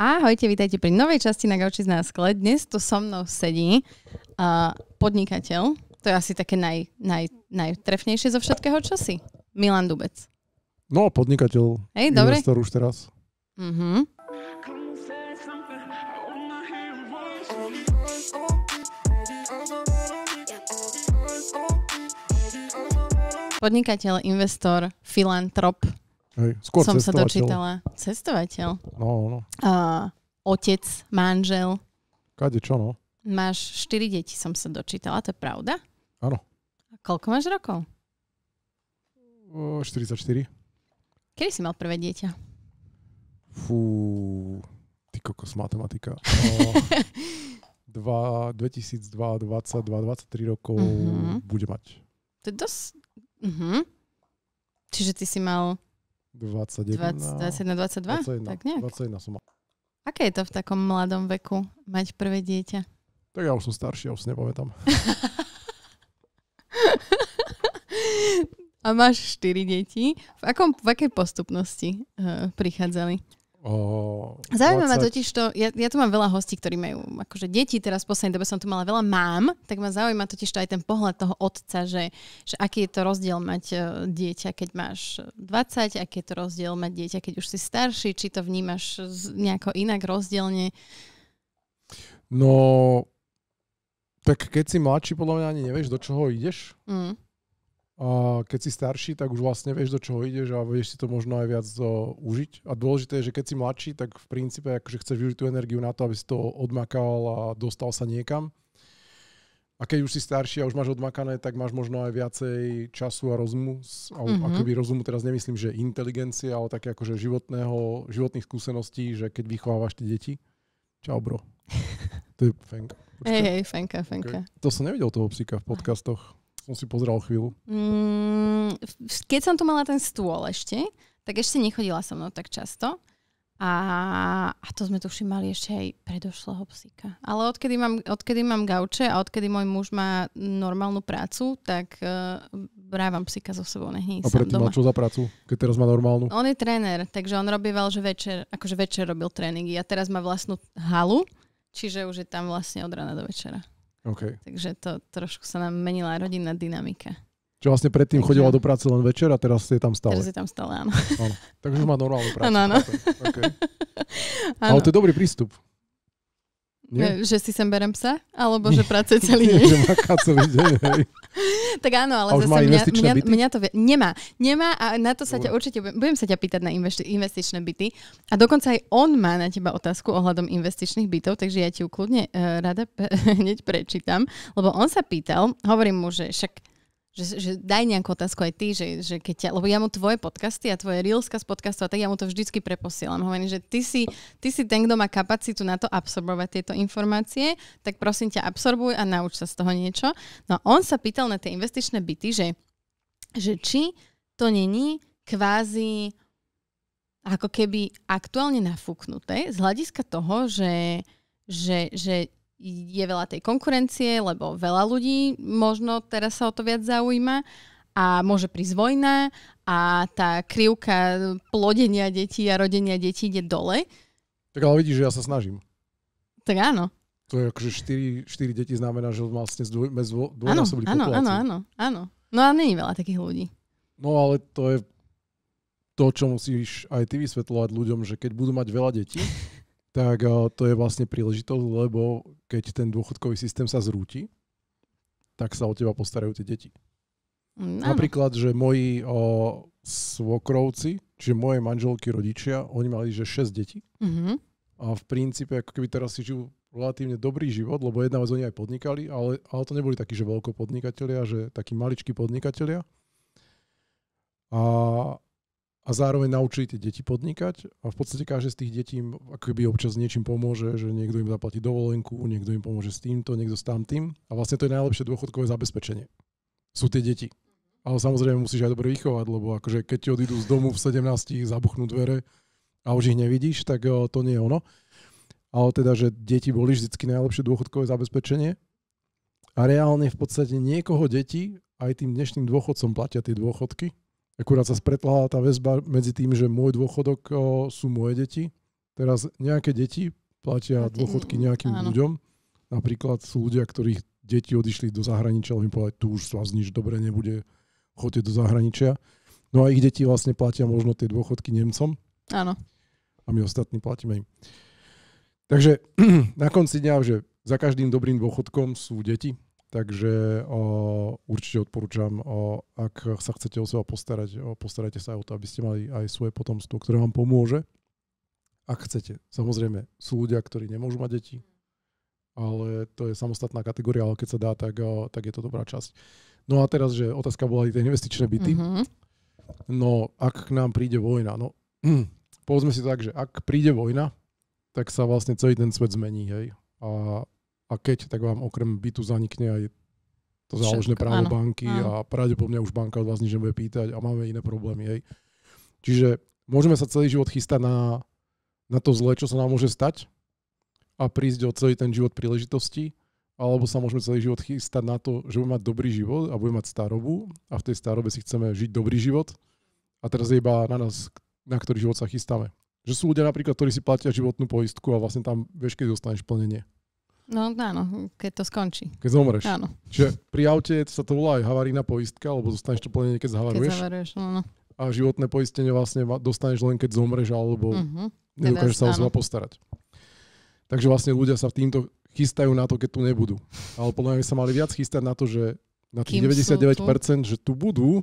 Ahojte, vítajte pri novej časti Na gauči na skle. Dnes tu so mnou sedí podnikateľ, to je asi také najtrefnejšie zo všetkého, čo si? Milan Dubec. No, podnikateľ, investor už teraz. Mhm. Podnikateľ, investor, filantrop. Hej, skôr som cestovateľ. Sa dočítala. Cestovateľ. No. Otec, manžel. Kadečo, no. Máš 4 deti, som sa dočítala, to je pravda? Áno. A koľko máš rokov? 44. Kedy si mal prvé dieťa? Fú, ty kokos, matematika. 2022, 23 rokov bude mať. To je dosť... Čiže ty si mal... 21, 22? Tak nejak. 21 som mal. Aké je to v takom mladom veku mať prvé dieťa? Tak ja už som starší, ja už si nepamätám. A máš 4 deti. V akej postupnosti prichádzali? Zaujíma ma totiž to, ja tu mám veľa hostí, ktorí majú akože deti, teraz v poslednej dobe som tu mala veľa mám, tak ma zaujíma totiž to aj ten pohľad toho otca, že aký je to rozdiel mať dieťa, keď máš 20, aký je to rozdiel mať dieťa, keď už si starší, či to vnímaš nejako inak rozdielne? No, tak keď si mladší, podľa mňa ani nevieš, do čoho ideš. A keď si starší, tak už vlastne vieš, do čoho ideš a vieš si to možno aj viac užiť. A dôležité je, že keď si mladší, tak v princípe akože chceš využiť tú energiu na to, aby si to odmakal a dostal sa niekam. A keď už si starší a už máš odmakané, tak máš možno aj viacej času a rozumu. Akoby rozumu teraz nemyslím, že inteligencie, ale také akože životných skúseností, že keď vychovávaš tie deti. Čau, bro. To je Fenka. Hej, Fenka. Okay. To som nevidel toho psíka v podcastoch. Som si pozeral chvíľu. Keď som tu mala ten stôl ešte, tak ešte nechodila so mnou tak často. A to sme tu mali ešte aj predošlého psíka. Ale odkedy mám gauče a odkedy môj muž má normálnu prácu, tak brávam psíka so sebou, nech a predtým mal čo za prácu, keď teraz má normálnu? On je tréner, takže on robieval, že večer robil tréningy a teraz má vlastnú halu, čiže už je tam vlastne od rána do večera. Okay. Takže to trošku sa nám menila rodinná dynamika. Čo vlastne predtým chodila do práce len večer a teraz je tam stále. Teraz je tam stále, áno. Takže už má normálnu prácu. Áno. Okay. Ale to je dobrý prístup. Nie? Že si sem berem psa? Alebo že pracuje celý deň? Že maká celý deň, hej. Tak áno, ale zase mňa to nemá a na to sa ťa určite budem sa ťa pýtať na investičné byty a dokonca aj on má na teba otázku ohľadom investičných bytov, takže ja ti ju kľudne rada hneď prečítam, lebo on sa pýtal, hovorím mu, že však že daj nejakú otázku aj ty, že keď ťa, lebo ja mu tvoje podcasty a tvoje reelska z podcastov, tak ja mu to vždycky preposielam. Hovorím, že ty si ten, kto má kapacitu na to absorbovať tieto informácie, tak prosím ťa absorbuj a nauč sa z toho niečo. No on sa pýtal na tie investičné byty, že či to není kvázi ako keby aktuálne nafúknuté z hľadiska toho, že je veľa tej konkurencie, lebo veľa ľudí možno teraz sa o to viac zaujíma a môže prísť vojna a tá krivka plodenia detí a rodenia detí ide dole. Tak ale vidíš, že ja sa snažím. Tak áno. To je akože 4 deti znamená, že vlastne dvojnásobili populáciu. Áno. No ale nie je veľa takých ľudí. No ale to je to, čo musíš aj ty vysvetľovať ľuďom, že keď budú mať veľa detí, tak to je vlastne príležitosť, lebo keď ten dôchodkový systém sa zrúti, tak sa o teba postarajú tie deti. Napríklad, že moji svokrovci, čiže moje manželky, rodičia, oni mali, že 6 detí. A v princípe, ako keby teraz si žijú relatívne dobrý život, lebo jedna vec oni aj podnikali, ale to neboli takí, že veľkopodnikatelia, že takí maličkí podnikatelia. A zároveň naučili tie deti podnikať a v podstate každé z tých detí im akoby občas niečím pomôže, že niekto im zaplatí dovolenku, niekto im pomôže s týmto, niekto s tamtým a vlastne to je najlepšie dôchodkové zabezpečenie. Sú tie deti. Ale samozrejme musíš aj dobre vychovať, lebo akože keď ti odídu z domu v 17, zabuchnú dvere a už ich nevidíš, tak to nie je ono. Ale teda, že deti boli vždycky najlepšie dôchodkové zabezpečenie a reálne v podstate niekoho deti aj tým dnešným dôchodcom platia tie dôchodky. Akurát sa spretla tá väzba medzi tým, že môj dôchodok sú moje deti teraz nejaké deti platia dôchodky nejakým ľuďom. Napríklad sú ľudia, ktorých deti odišli do zahraničia, ale im povedať, tu už vás nič dobre nebude, choďte do zahraničia. No a ich deti vlastne platia možno tie dôchodky Nemcom. Áno. A my ostatní platíme im. Takže na konci dňa, že za každým dobrým dôchodkom sú deti, takže určite odporúčam, ak sa chcete o seba postarať, postarajte sa aj o to, aby ste mali aj svoje potomstvo, ktoré vám pomôže. Ak chcete. Samozrejme, sú ľudia, ktorí nemôžu mať deti, ale to je samostatná kategória, ale keď sa dá, tak je to dobrá časť. No a teraz, že otázka bola aj tie investičné byty. No, ak k nám príde vojna, no povedzme si tak, že ak príde vojna, tak sa vlastne celý ten svet zmení, hej. A keď, tak vám okrem bytu zanikne aj to záložné právo banky a pravdepodobne už banka od vás nič nebude pýtať a máme iné problémy, hej. Čiže môžeme sa celý život chystať na to zlé, čo sa nám môže stať a prísť o celý ten život príležitosti, alebo sa môžeme celý život chystať na to, že budeme mať dobrý život a budeme mať starobu a v tej starobe si chceme žiť dobrý život a teraz je iba na nás, na ktorý život sa chystáme. Že sú ľudia napríklad, ktorí si platia životnú poistku a vlastne tam vieš, keď dostaneš plnenie. No áno, keď to skončí. Keď zomreš. Áno. Čiže pri aute sa to volá aj havarijná poistka, alebo dostaneš to plnenie, keď zahavaruješ. No. A životné poistenie vlastne dostaneš len keď zomreš, alebo nedokážeš sa o seba postarať. Takže vlastne ľudia sa v týmto chystajú na to, keď tu nebudú. Ale podľa mňa by sa mali viac chystať na to, že na tých 99%, že tu budú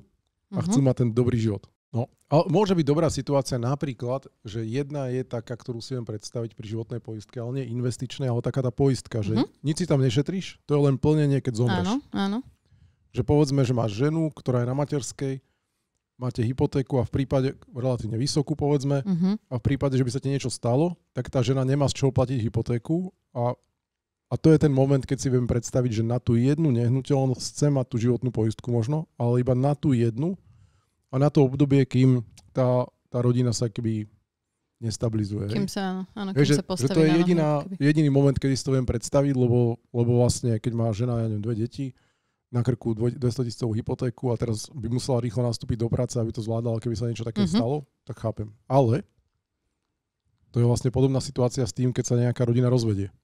a chcú mať ten dobrý život. No, ale môže byť dobrá situácia napríklad, že jedna je taká, ktorú si viem predstaviť pri životnej poistke, ale nie investičnej, ale taká tá poistka, že nič si tam nešetríš, to je len plnenie, keď zomreš. Áno. Že povedzme, že máš ženu, ktorá je na materskej, máte hypotéku a v prípade, relatívne vysokú povedzme, a v prípade, že by sa ti niečo stalo, tak tá žena nemá z čoho platiť hypotéku a to je ten moment, keď si viem predstaviť, že na tú jednu nehnuteľnosť chce mať tú životnú poistku možno, ale iba na tú jednu a na to obdobie, kým tá rodina sa keby nestabilizuje. Kým sa postaví že to je jediný moment, kedy si to viem predstaviť, lebo vlastne, keď má žena, ja neviem, 2 deti, na krku 200 000 hypotéku a teraz by musela rýchlo nastúpiť do práce, aby to zvládala, keby sa niečo také stalo, tak chápem. Ale to je vlastne podobná situácia s tým, keď sa nejaká rodina rozvedie.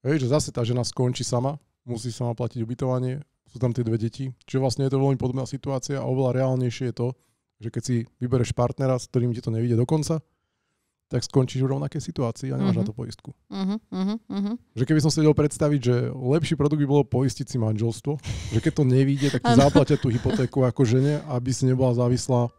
Že zase tá žena skončí sama, musí sama platiť ubytovanie, sú tam tie 2 deti. Čiže vlastne je to veľmi podobná situácia a oveľa reálnejšie je to, že keď si vybereš partnera, s ktorým ti to nevíde do konca, tak skončíš v rovnakej situácii a nemáš na to poistku. Že keby som si vedel predstaviť, že lepší produkt by bolo poistiť si manželstvo, že keď to nevíde, tak ti zaplatia tú hypotéku ako žene, aby si nebola závislá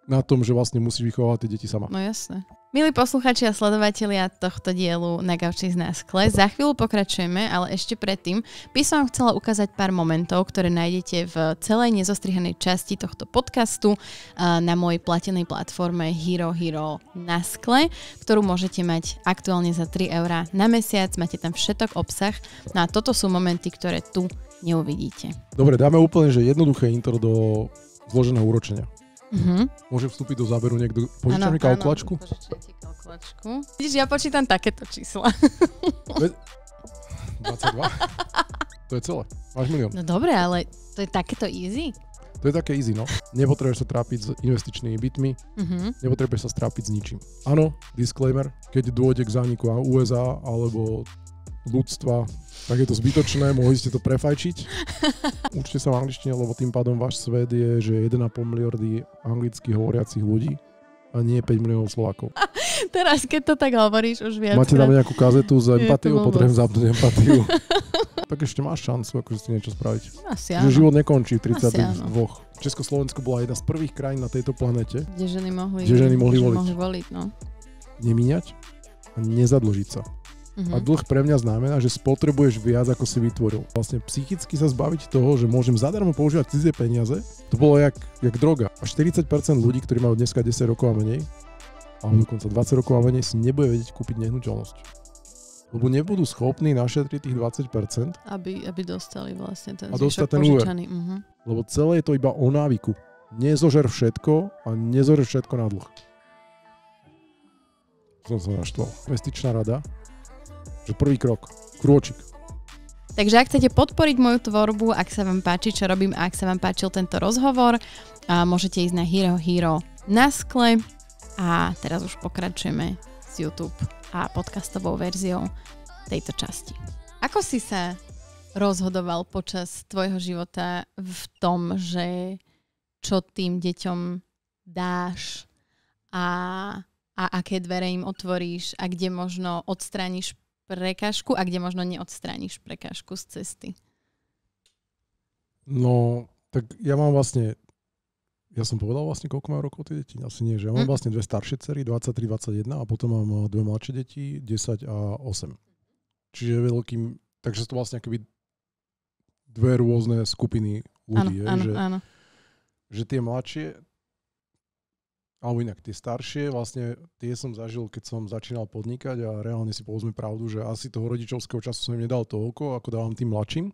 na tom, že vlastne musíš vychovávať tie deti sama. No jasné. Milí posluchači a sledovatelia tohto dielu Na gauči z Naskle, za chvíľu pokračujeme, ale ešte predtým by som vám chcela ukázať pár momentov, ktoré nájdete v celej nezostrihanej časti tohto podcastu na mojej platenej platforme Hero Naskle, ktorú môžete mať aktuálne za 3 € na mesiac. Máte tam všetok obsah. No a toto sú momenty, ktoré tu neuvidíte. Dobre, dáme úplne že jednoduché intro do zloženého úročenia. Môže vstúpiť do záberu niekto. Požičam mi kalkulačku? Požičajte kalkulačku. Vidíš, ja počítam takéto čísla. 22? To je celé. Máš 1 000 000. No dobre, ale to je takéto easy? To je také easy, no. Nepotrebuješ sa trápiť s investičnými bytmi, nepotrebuješ sa trápiť s ničím. Áno, disclaimer, keď dôjde k zániku USA alebo ľudstva, tak je to zbytočné, mohli ste to prefajčiť. Učte sa v angličtine, lebo tým pádom váš svet je, že 1,5 miliardy anglicky hovoriacich ľudí a nie 5 miliónov Slovákov. Teraz, keď to tak hovoríš, už viac. Máte tam nejakú kazetu s empatiou? Potrebujem zapnúť empatiu. Tak ešte máš šancu, akože si niečo spraviť. Asi áno. Že život nekončí v 32. Československo bola jedna z prvých krajín na tejto planete, kde ženy mohli voliť. No. Nemíňať a nezadlžiť sa. A dlh pre mňa znamená, že spotrebuješ viac, ako si vytvoril. Vlastne psychicky sa zbaviť toho, že môžem zadarmo používať cudzie peniaze, to bolo jak droga. A 40% ľudí, ktorí majú dneska 10 rokov a menej, alebo dokonca 20 rokov a menej, si nebude vedieť kúpiť nehnuteľnosť. Lebo nebudú schopní našetriť tých 20%. Aby dostali vlastne ten zvyšok požičaný. Lebo celé je to iba o návyku. Nezožer všetko a nezožer všetko na dlh. Som sa naštval. Investičná rada. Že prvý krok. Krôčik. Takže ak chcete podporiť moju tvorbu, ak sa vám páči, čo robím, ak sa vám páčil tento rozhovor, môžete ísť na Hero Naskle A teraz už pokračujeme z YouTube a podcastovou verziou tejto časti. Ako si sa rozhodoval počas tvojho života v tom, že čo tým deťom dáš a aké dvere im otvoríš a kde možno odstrániš prekážku a kde možno neodstrániš prekážku z cesty? No, tak ja som povedal vlastne, koľko majú rokov tie deti? Asi nie, že ja mám vlastne dve staršie dcery, 23, 21 a potom mám dve mladšie deti, 10 a 8. Čiže takže sú to vlastne akoby dve rôzne skupiny ľudí. Áno. Že tie mladšie, alebo inak tie staršie, vlastne tie som zažil, keď som začínal podnikať a reálne si povedzme pravdu, že asi toho rodičovského času som im nedal toľko, ako dávam tým mladším.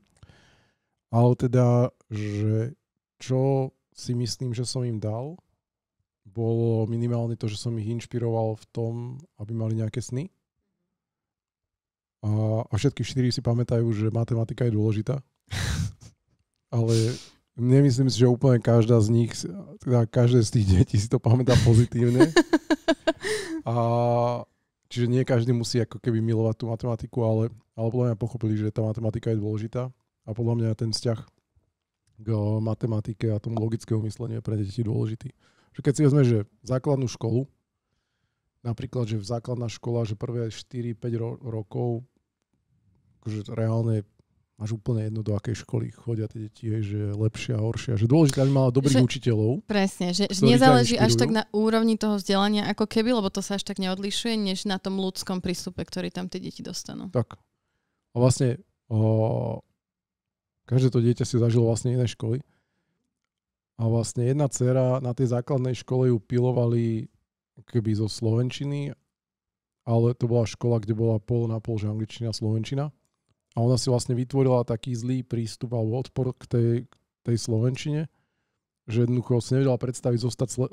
Ale teda, že čo si myslím, že som im dal, bolo minimálne to, že som ich inšpiroval v tom, aby mali nejaké sny. A všetky 4 si pamätajú, že matematika je dôležitá. Ale nemyslím si, že úplne každá z nich, teda každé z tých detí si to pamätá pozitívne. Čiže nie každý musí ako keby milovať tú matematiku, ale podľa mňa pochopili, že tá matematika je dôležitá. A podľa mňa ten vzťah k matematike a tomu logickému mysleniu je pre deti dôležitý. Že keď si vezme, že základnú školu, napríklad, že základná škola, že prvé 4-5 rokov, akože reálne máš úplne jedno, do akej školy chodia tie deti, že lepšia a horšia. Že dôležité, aby mala dobrých učiteľov. Presne, že nezáleží až tak na úrovni toho vzdelania, ako keby, lebo to sa až tak neodlišuje, než na tom ľudskom prístupe, ktorý tam tie deti dostanú. Tak. A vlastne každé to dieťa si zažilo vlastne iné školy. A vlastne jedna dcera na tej základnej škole ju pilovali keby zo slovenčiny, ale to bola škola, kde bola pol na pol, že angličtina a slovenčina. A ona si vlastne vytvorila taký zlý prístup alebo odpor k tej slovenčine, že jednoducho si nevedela predstaviť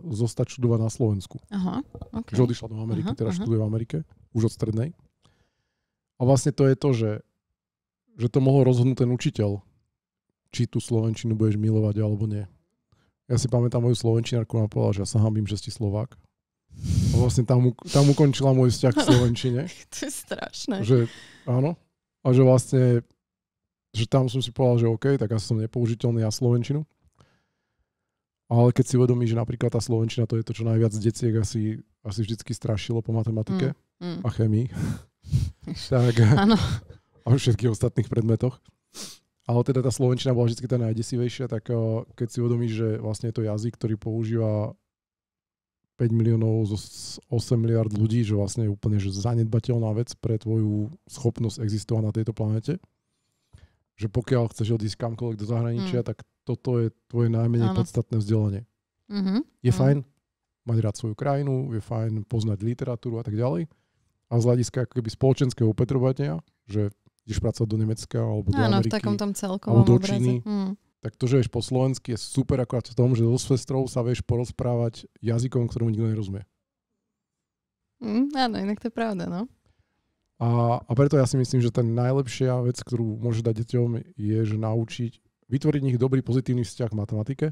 zostať študovať na Slovensku. Aha, okay. Že odišla do Ameriky, študuje v Amerike, už od strednej. A vlastne to je to, že to mohol rozhodnúť ten učiteľ, či tú slovenčinu budeš milovať alebo nie. Ja si pamätám moju slovenčinárku, ona povedala, že ja sa hanbím, že si Slovák. A vlastne tam ukončila môj vzťah k slovenčine. To je strašné. Že áno. A že vlastne, že tam som si povedal, že OK, tak asi som nepoužiteľný na slovenčinu. Ale keď si uvedomíš, že napríklad tá slovenčina to je to, čo najviac deciek asi vždycky strašilo po matematike a chémii. Tak, áno. A všetkých ostatných predmetoch. Ale teda tá slovenčina bola vždy tá najdesivejšia, tak keď si uvedomíš, že vlastne je to jazyk, ktorý používa 5 miliónov zo 8 miliard ľudí, že vlastne je úplne že zanedbateľná vec pre tvoju schopnosť existovať na tejto planete. Že pokiaľ chceš odísť kamkoľvek do zahraničia, tak toto je tvoje najmenej podstatné vzdelanie. Je fajn mať rád svoju krajinu, je fajn poznať literatúru a tak ďalej. A z hľadiska ako keby spoločenského upetrovania, že ideš pracovať do Nemecka alebo do Ameriky, v takom tom celkovom alebo do Číny, tak to, že vieš po slovensky je super akorát v tom, že so sestrou sa vieš porozprávať jazykom, ktorom nikto nerozumie. Áno, inak to je pravda, no. A preto ja si myslím, že tá najlepšia vec, ktorú môžeš dať deťom, je, že vytvoriť v nich dobrý pozitívny vzťah k matematike,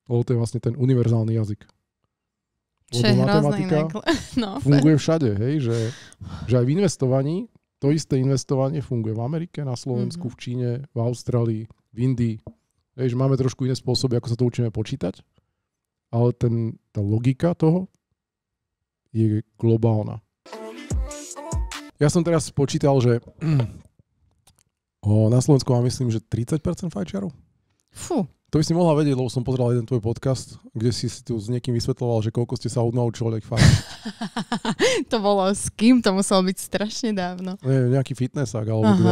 lebo to je vlastne ten univerzálny jazyk. Čo je matematika funguje všade, hej, že aj v investovaní to isté investovanie funguje v Amerike, na Slovensku, v Číne, v Austrálii, v Indii. Vieš, máme trošku iné spôsoby, ako sa to učíme počítať, ale tá logika toho je globálna. Ja som teraz počítal, že na Slovensku mám myslím, že 30% fajčiarov. Fú. To by si mohla vedieť, lebo som pozeral jeden tvoj podcast, kde si tu s niekým vysvetľoval, že koľko ste sa odnaučili fajčiť. To bolo s kým? To muselo byť strašne dávno. Nejaký fitnessák alebo kto.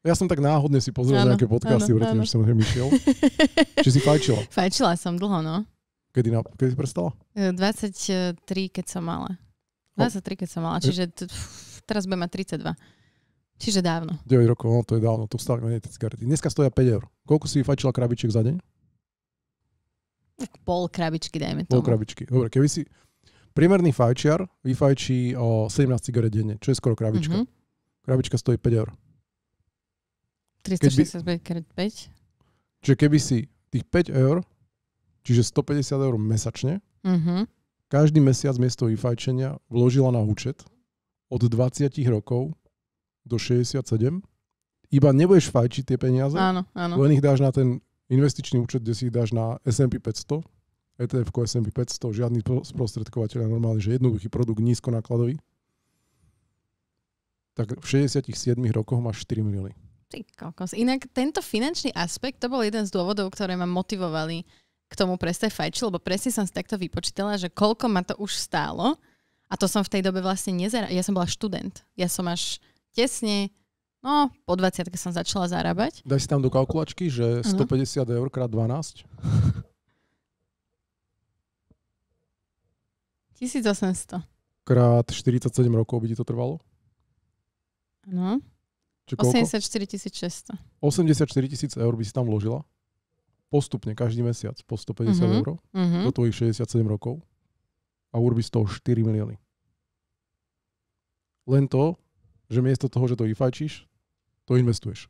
Ja som tak náhodne si pozrel nejaké podcasty, predtým, že som išiel. Či si fajčila? Fajčila som dlho, no. Kedy si prestala? 23, keď som mala. 23, keď som mala, čiže teraz budem mať 32. Čiže dávno. 9 rokov, no to je dávno, to stále menej tie cigarety. Dneska stoja 5 eur. Koľko si fajčila krabičiek za deň? Tak pol krabičky, dajme tomu. Pol krabičky. Dobre, keby si priemerný fajčiar vyfajčí 17 cigaret denne, čo je skoro krabička. Krabička stojí 5 eur. 365 krát 5. Čiže keby si tých 5 eur, čiže 150 eur mesačne, každý mesiac miesto vyfajčenia vložila na účet od 20 rokov do 67, iba nebudeš fajčiť tie peniaze, áno. len ich dáš na ten investičný účet, kde si ich dáš na S&P 500, ETF-ko S&P 500, žiadny sprostredkovateľ, normálne, že jednoduchý produkt, nízko nákladový, tak v 67 rokoch máš 4 milióny. Ty kokos. Inak tento finančný aspekt, to bol jeden z dôvodov, ktoré ma motivovali k tomu prestať fajčiť, lebo presne som si takto vypočítala, že koľko ma to už stálo a to som v tej dobe vlastne ja som bola študent. Ja som až tesne, po 20 som začala zarábať. Daj si tam do kalkulačky, že 150 eur krát 12. 1800. Krát 47 rokov by ti to trvalo? No. 84 600. 84 000 eur by si tam vložila. Postupne, každý mesiac, po 150 eur do tvojich 67 rokov a urobíš z toho 4 milióny. Len to, že miesto toho, že to vyfajčíš, to investuješ.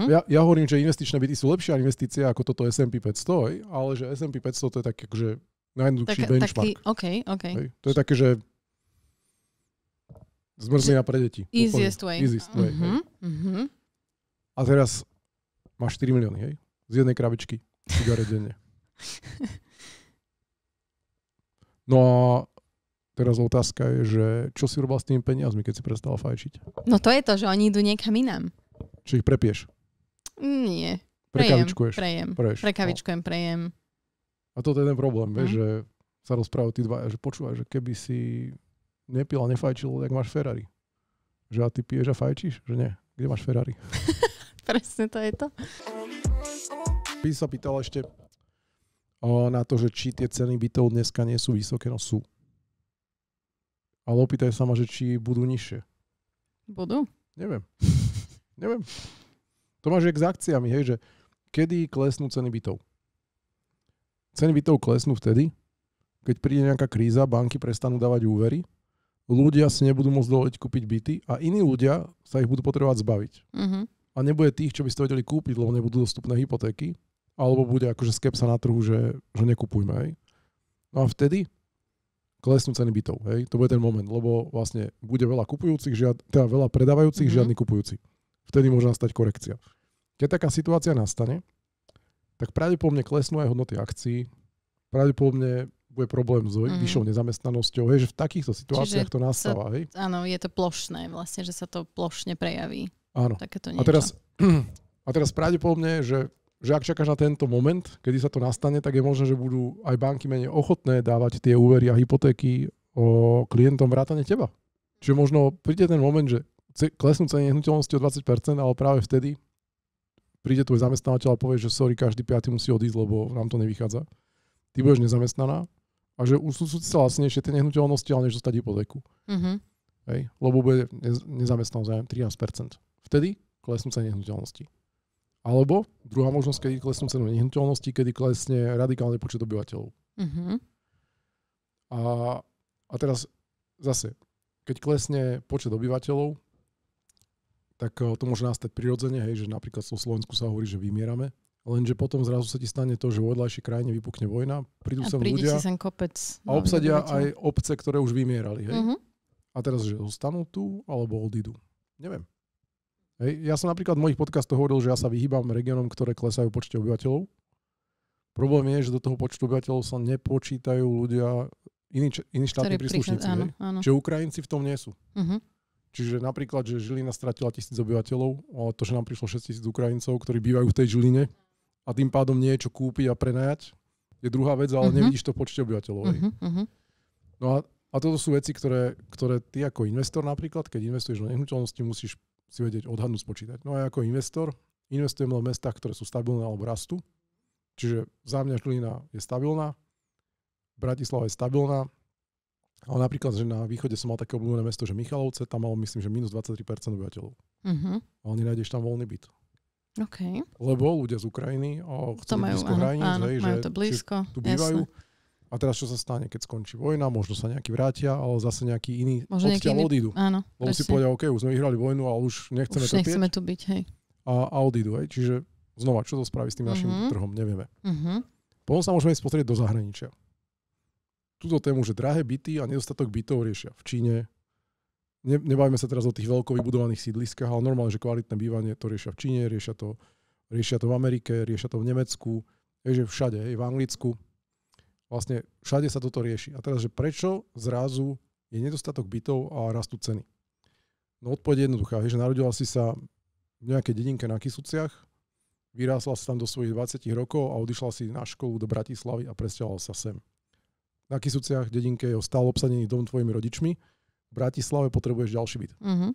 Ja hovorím, že investičné byty sú lepšia investícia ako toto S&P 500, ale že S&P 500 to je tak akože najjednoduchší benchmark. Okay. To je také, že zmrzlina pre deti. Easiest way. A teraz máš 4 milióny, hej? Z jednej krabičky cigaret denne. No a teraz otázka je, že čo si robil s tými peniazmi, keď si prestal fajčiť? No to je to, že oni idú niekam inám. Či ich prepieš? Nie. Prekavičkujem. Prejem. A toto je ten problém, vieš, že sa rozprávajú tí dvaja, že počúvaj, že keby si nepil a nefajčil, tak máš Ferrari. Že a ty piješ a fajčíš? Že nie. Kde máš Ferrari? Presne to je to. By sa pýtal ešte na to, že či tie ceny bytov dneska nie sú vysoké, no sú. Ale opýtaj sa ma, že či budú nižšie. Budú? Neviem. To máš jak s akciami, hej, že kedy klesnú ceny bytov? Ceny bytov klesnú vtedy, keď príde nejaká kríza, banky prestanú dávať úvery, ľudia si nebudú môcť dovoliť kúpiť byty a iní ľudia sa ich budú potrebovať zbaviť. A nebude tých, čo by ste vedeli kúpiť, lebo nebudú dostupné hypotéky, alebo bude akože skepsa na trhu, že nekupujme. Hej. No a vtedy klesnú ceny bytov. Hej. To bude ten moment, lebo vlastne bude veľa kupujúcich, teda veľa predávajúcich, žiadny kupujúci. Vtedy môže nastať korekcia. Keď taká situácia nastane, tak pravdepodobne klesnú aj hodnoty akcií, pravdepodobne bude problém s vyššou nezamestnanosťou, hej, že v takýchto situáciách to nastáva. Hej. Áno, je to plošné vlastne, že sa to plošne prejaví. Áno. A teraz pravdepodobne, že ak čakáš na tento moment, kedy sa to nastane, tak je možné, že budú aj banky menej ochotné dávať tie úvery a hypotéky klientom vrátane teba. Čiže možno príde ten moment, že klesnú ceny nehnuteľnosti o 20%, ale práve vtedy príde tvoj zamestnávateľ a povie, že sorry, každý 5. musí odísť, lebo nám to nevychádza. Ty budeš nezamestnaná a že už sú sa lacnejšie tie nehnuteľnosti, ale než dostať hypotéku. Hej, lebo bude nezamestnanosť 13%. Vtedy klesnú ceny nehnuteľnosti. Alebo druhá možnosť, kedy klesnú ceny nehnuteľnosti, kedy klesne radikálne počet obyvateľov. A teraz zase, keď klesne počet obyvateľov, tak to môže nastať prirodzene, hej, že napríklad v Slovensku sa hovorí, že vymierame, lenže potom zrazu sa ti stane to, že vo vedľajšej krajine vypukne vojna, prídu sem ľudia sem kopec, a obsadia aj obce, ktoré už vymierali. Hej. A teraz, že zostanú tu, alebo odídu. Neviem. Hej. Ja som napríklad v mojich podcastoch hovoril, že ja sa vyhýbam regiónom, ktoré klesajú počte obyvateľov. Problém je, že do toho počtu obyvateľov sa nepočítajú ľudia, iní štátni príslušníci. Áno. Čiže Ukrajinci v tom nie sú. Čiže napríklad, že Žilina stratila 1000 obyvateľov, ale to, že nám prišlo 6000 Ukrajincov, ktorí bývajú v tej Žiline a tým pádom niečo kúpiť a prenajať, je druhá vec, ale nevidíš to v počte obyvateľov. No a toto sú veci, ktoré ty ako investor napríklad, keď investuješ do nehnuteľnosti, musíš si vedieť odhadnúť, spočítať. No a ako investor investujem len v mestách, ktoré sú stabilné alebo rastú. Čiže za mňa Žilina je stabilná, Bratislava je stabilná, ale napríklad, že na východe som mal také obľúbené mesto, že Michalovce, tam malo myslím, že minus 23% obyvateľov. Ale nenájdeš tam voľný byt. Okay. Lebo ľudia z Ukrajiny chcú blízko hraníc, majú to blízko, tu bývajú. A teraz čo sa stane, keď skončí vojna, možno sa nejakí vrátia, ale zase nejakí iní odtiaľ odídu. Áno, lebo si povedia, OK, už sme vyhrali vojnu, ale už nechceme trpieť. Nechceme tu byť, hej. A odídu, hej. Čiže znova, čo to spraví s tým našim trhom, nevieme. Potom sa môžeme ísť pozrieť do zahraničia. túto tému, že drahé byty a nedostatok bytov riešia v Číne. Nebavíme sa teraz o tých veľko vybudovaných sídliskách, ale normálne, že kvalitné bývanie to riešia v Číne, riešia to v Amerike, riešia to v Nemecku, že všade, v Anglicku. Vlastne všade sa toto rieši. A teraz, že prečo zrazu je nedostatok bytov a rastú ceny? No odpoveď je jednoduchá, že narodila si sa v nejakej dedinke na Kysuciach, vyrásla si tam do svojich 20 rokov a odišla si na školu do Bratislavy a presťahovala sa sem. Na Kysuciach dedinke je stále obsadený dom tvojimi rodičmi, v Bratislave potrebuješ ďalší byt. Uh-huh.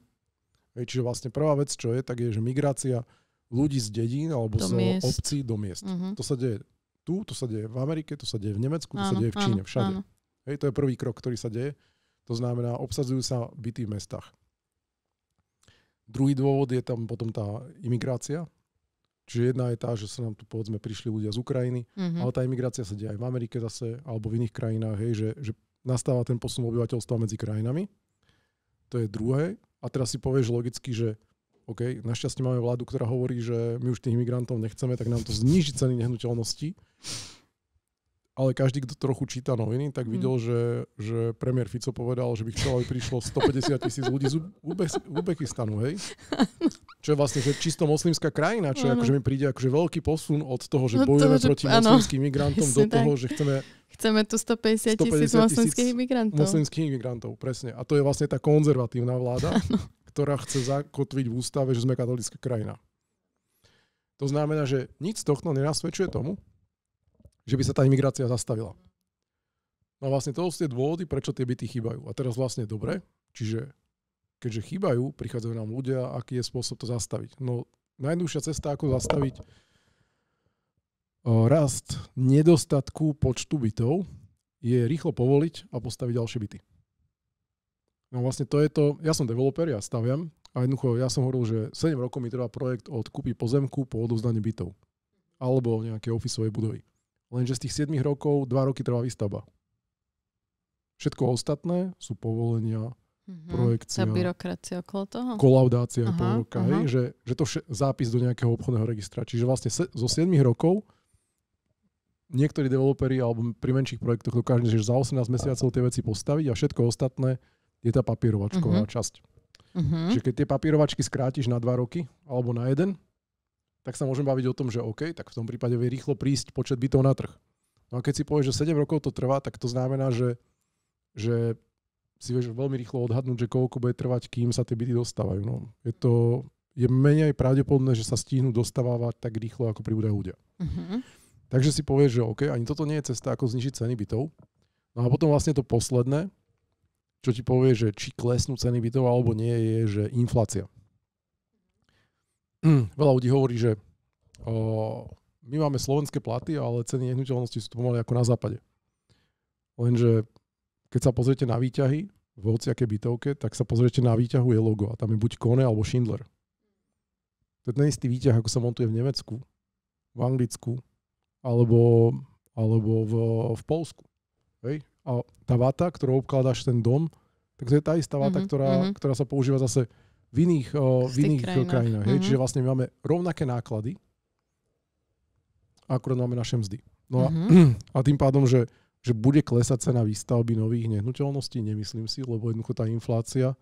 Čiže vlastne prvá vec, čo je, tak je, že migrácia ľudí z dedín alebo z obcí do miest. Uh-huh. To sa deje tu, to sa deje v Amerike, to sa deje v Nemecku, to sa deje v Číne, všade. To je prvý krok, ktorý sa deje. To znamená, obsadzujú sa byty v mestách. Druhý dôvod je tam potom tá imigrácia. Čiže jedna je tá, že sa nám tu povedzme prišli ľudia z Ukrajiny, ale tá imigrácia sa deje aj v Amerike zase, alebo v iných krajinách, že nastáva ten posun obyvateľstva medzi krajinami. To je druhé. A teraz si povieš logicky, že OK, našťastie máme vládu, ktorá hovorí, že my už tých imigrantov nechceme, tak nám to zníži ceny nehnuteľností. Ale každý, kto trochu číta noviny, tak videl, že premiér Fico povedal, že by chcel, aby prišlo 150,000 ľudí z Uzbekistanu, hej? Čo je vlastne že čisto moslimská krajina, čo akože mi príde akože veľký posun od toho, že bojujeme proti moslimským migrantom do toho, že chceme tu 150,000 moslimských imigrantov. Moslimských imigrantov, presne. A to je vlastne tá konzervatívna vláda, ktorá chce zakotviť v ústave, že sme katolícka krajina. To znamená, že nič z tohto nenasvedčuje tomu, že by sa tá imigrácia zastavila. No a vlastne to sú tie dôvody, prečo tie byty chýbajú. A teraz vlastne dobre, čiže keďže chýbajú, prichádzajú nám ľudia, aký je spôsob to zastaviť. No najjednoduchšia cesta, ako zastaviť rast nedostatku počtu bytov, je rýchlo povoliť a postaviť ďalšie byty. No vlastne to je to, ja som developer, ja staviam a jednoducho ja som hovoril, že 7 rokov mi trvá projekt od kúpy pozemku po odovzdanie bytov. Alebo nejaké ofisovej budovy. Lenže z tých 7 rokov 2 roky trvá výstavba. Všetko ostatné sú povolenia, projekcia. Tá byrokracia okolo toho? Kolaudácia je pol roka. Hej, že to zápis do nejakého obchodného registra. Čiže vlastne zo 7 rokov niektorí developeri alebo pri menších projektoch dokážu, že za 18 mesiacov tie veci postaviť a všetko ostatné je tá papierovačková časť. Čiže keď tie papierovačky skrátiš na 2 roky alebo na 1, tak sa môžeme baviť o tom, že OK, tak v tom prípade vie rýchlo prísť počet bytov na trh. No a keď si povieš, že 7 rokov to trvá, tak to znamená, že si vieš veľmi rýchlo odhadnúť, že koľko bude trvať, kým sa tie byty dostávajú. No, je menej pravdepodobné, že sa stihnú dostávať tak rýchlo, ako pribúdajú ľudia. Takže si povieš, že OK, ani toto nie je cesta, ako znižiť ceny bytov. No a potom vlastne to posledné, čo ti povie, že či klesnú ceny bytov alebo nie, je, že inflácia. Veľa ľudí hovorí, že my máme slovenské platy, ale ceny nehnuteľnosti sú pomaly ako na západe. Lenže keď sa pozriete na výťahy v hociakej bytovke, tak sa pozriete na výťahu je logo a tam je buď Kone alebo Schindler. To je ten istý výťah, ako sa montuje v Nemecku, v Anglicku alebo v Poľsku. Hej? A tá vata, ktorou obkladáš ten dom, tak to je tá istá vata, ktorá sa používa zase v iných krajinách. Hej? Čiže vlastne máme rovnaké náklady, akurát máme naše mzdy. No a tým pádom, že bude klesať cena výstavby nových nehnuteľností, nemyslím si, lebo jednoducho tá inflácia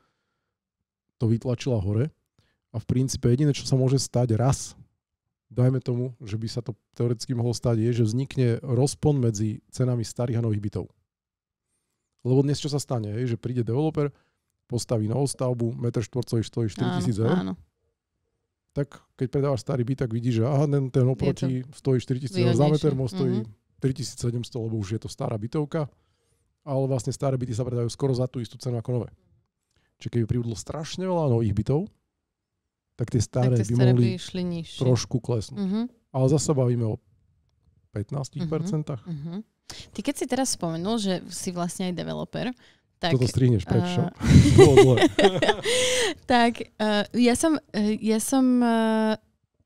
to vytlačila hore. A v princípe jediné, čo sa môže stať raz, dajme tomu, že by sa to teoreticky mohlo stať, je, že vznikne rozpon medzi cenami starých a nových bytov. Lebo dnes čo sa stane, je, že príde developer, postaví novú stavbu, metr štvorcový stojí 4,000 eur. Áno. Tak keď predávaš starý byt, tak vidíš, že ten oproti stojí 4,000 eur za meter, stojí 3,700, lebo už je to stará bytovka. Ale vlastne staré byty sa predajú skoro za tú istú cenu ako nové. Čiže keby pribudlo strašne veľa nových bytov, tak tie staré by mohli trošku klesnúť. Ale zase bavíme o 15%. Ty keď si teraz spomenul, že si vlastne aj developer, tak, toto strihneš, prečo? Tak ja som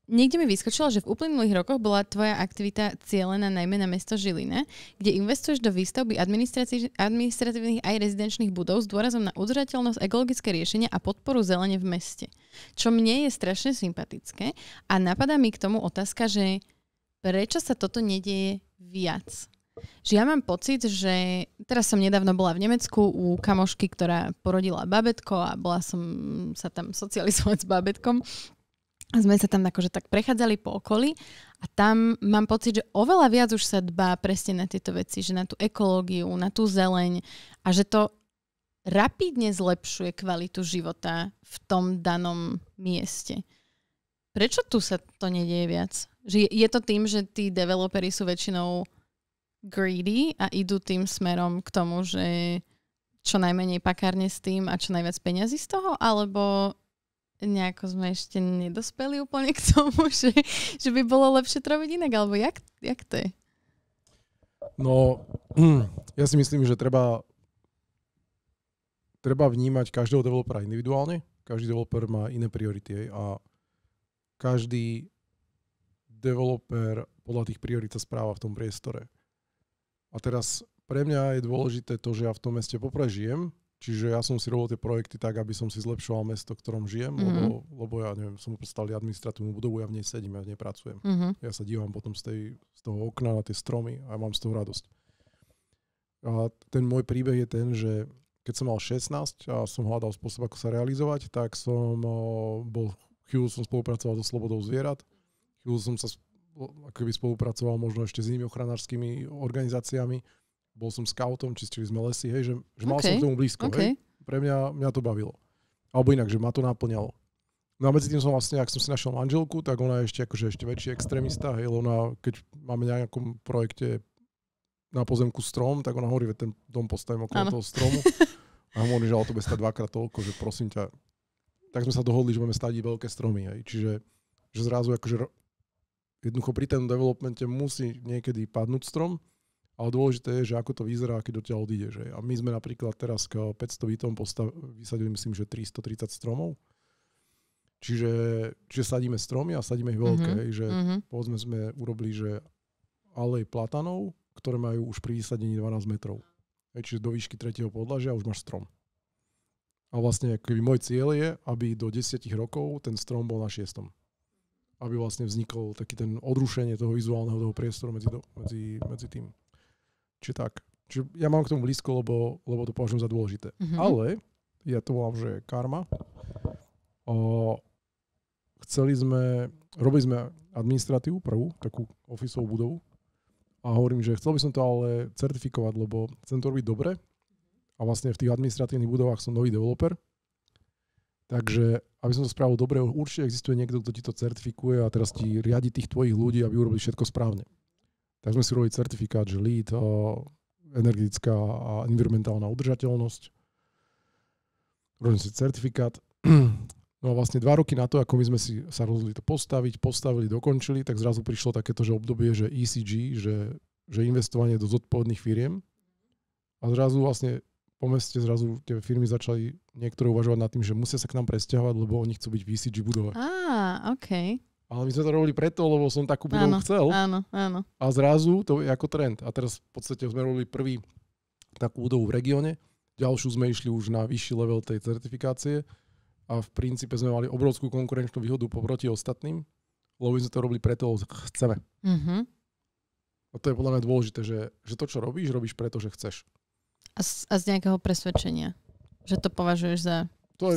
niekde mi vyskočila, že v uplynulých rokoch bola tvoja aktivita cielená najmä na mesto Žilina, kde investuješ do výstavby administratívnych aj rezidenčných budov s dôrazom na udržateľnosť, ekologické riešenia a podporu zelene v meste. Čo mne je strašne sympatické a napadá mi k tomu otázka, že prečo sa toto nedieje viac? Že ja mám pocit, že teraz som nedávno bola v Nemecku u kamošky, ktorá porodila babetko a bola som sa tam socializovať s babetkom. A sme sa tam akože tak prechádzali po okolí a tam mám pocit, že oveľa viac už sa dbá presne na tieto veci, že na tú ekológiu, na tú zeleň a že to rapidne zlepšuje kvalitu života v tom danom mieste. Prečo tu sa to nedieje viac? Že je to tým, že tí developeri sú väčšinou greedy a idú tým smerom k tomu, že čo najmenej pakárne s tým a čo najviac peňazí z toho? Alebo nejako sme ešte nedospeli úplne k tomu, že by bolo lepšie to robiť inak? Alebo jak to je? No, ja si myslím, že treba vnímať každého developera individuálne. Každý developer má iné priority a každý developer podľa tých priorit sa správa v tom priestore. A teraz pre mňa je dôležité to, že ja v tom meste poprvé žijem, čiže ja som si robil tie projekty tak, aby som si zlepšoval mesto, v ktorom žijem, lebo ja neviem, som postavil administratívnu budovu, ja v nej sedím, ja v nej pracujem. Ja sa dívam potom z toho okna na tie stromy a mám z toho radosť. A ten môj príbeh je ten, že keď som mal 16 a som hľadal spôsob, ako sa realizovať, tak chvíľu som spolupracoval so Slobodou zvierat, chvíľu som sa akoby spolupracoval možno ešte s inými ochranárskymi organizáciami, bol som scoutom, čistili sme lesy, hej, že mal som k tomu blízko. Hej. Pre mňa to bavilo. Alebo inak, že ma to naplňalo. No a medzi tým som vlastne, ak som si našiel manželku, tak ona je ešte väčší extrémista, hej, ona, keď máme nejakom projekte na pozemku strom, tak ona hovorí, že ten dom postavím okolo toho stromu. A hovorí, že ale to bude stať dvakrát toľko, že prosím ťa. Tak sme sa dohodli, že budeme stadiť veľké stromy. Hej. Čiže že zrazu akože jednoducho pri tom developmente musí niekedy padnúť strom, ale dôležité je, že ako to vyzerá, keď odtiaľ odíde. Že? A my sme napríklad teraz k 500 bytom vysadili, myslím, že 330 stromov. Čiže sadíme stromy a sadíme ich veľké. Že povedzme sme urobili, že alej platanov, ktoré majú už pri vysadení 12 metrov. Čiže do výšky 3. podlažia už máš strom. A vlastne môj cieľ je, aby do 10 rokov ten strom bol na 6. Aby vlastne vznikol taký ten odrušenie toho vizuálneho toho priestoru medzi tým. Čiže tak. Čiže ja mám k tomu blízko, lebo to považujem za dôležité. Ale ja to volám, že karma. Robili sme administratívu prvú, takú officeovú budovu. A hovorím, že chcel by som to ale certifikovať, lebo chcem to robiť dobre. A vlastne v tých administratívnych budovách som nový developer. Takže, aby som to spravil dobre, určite existuje niekto, kto ti to certifikuje a teraz ti riadi tých tvojich ľudí, aby urobili všetko správne. Tak sme si robili certifikát, že LEED, energetická a environmentálna udržateľnosť. Robili si certifikát. No a vlastne 2 roky na to, ako my sme si sa rozhodli to postavili, dokončili, tak zrazu prišlo takéto, že obdobie, že ECG, že investovanie do zodpovedných firiem. A zrazu vlastne po meste zrazu tie firmy začali niektoré uvažovať nad tým, že musia sa k nám presťahovať, lebo oni chcú byť v ECG budove. OK. Ale my sme to robili preto, lebo som takú budovu chcel. Áno. A zrazu to je ako trend. A teraz v podstate sme robili prvý takú budovu v regióne, ďalšiu sme išli už na vyšší level tej certifikácie a v princípe sme mali obrovskú konkurenčnú výhodu poproti ostatným, lebo my sme to robili preto, lebo chceme. A to je podľa mňa dôležité, že to, čo robíš preto, že chceš. A z nejakého presvedčenia, že to považuješ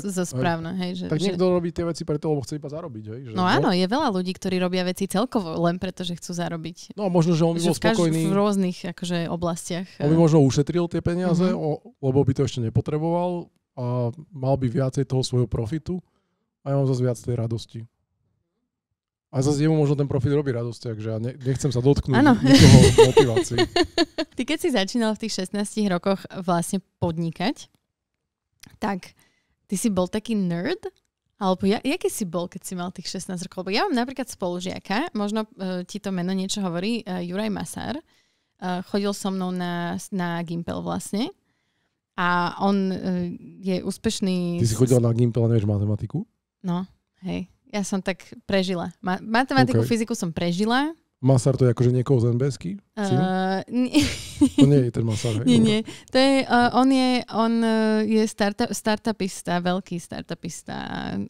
za správne. Hej, tak niekto robí tie veci preto, lebo chce iba zarobiť. Hej, že, no áno, je veľa ľudí, ktorí robia veci celkovo len preto, že chcú zarobiť. No možno, že on by bol spokojný. V rôznych akože, oblastiach. On by možno ušetril tie peniaze, lebo by to ešte nepotreboval a mal by viacej toho svojho profitu a ja mám zase viac tej radosti. A zase jemu možno ten profit robí radosť, takže ja nechcem sa dotknúť nikoho motivácií. Ty keď si začínal v tých 16 rokoch vlastne podnikať, tak ty si bol taký nerd? Alebo jaký si bol, keď si mal tých 16 rokov? Lebo ja mám napríklad spolužiaka, možno ti to meno niečo hovorí, Juraj Masár. Chodil so mnou na Gimpel vlastne. A on je úspešný... Ty si chodil na Gimpel a nevieš matematiku? No, hej. Ja som tak prežila. Matematiku, fyziku som prežila. Masár to je akože niekoho z NBSky? To nie je ten Masár. Nie. To je, on je startupista, veľký startupista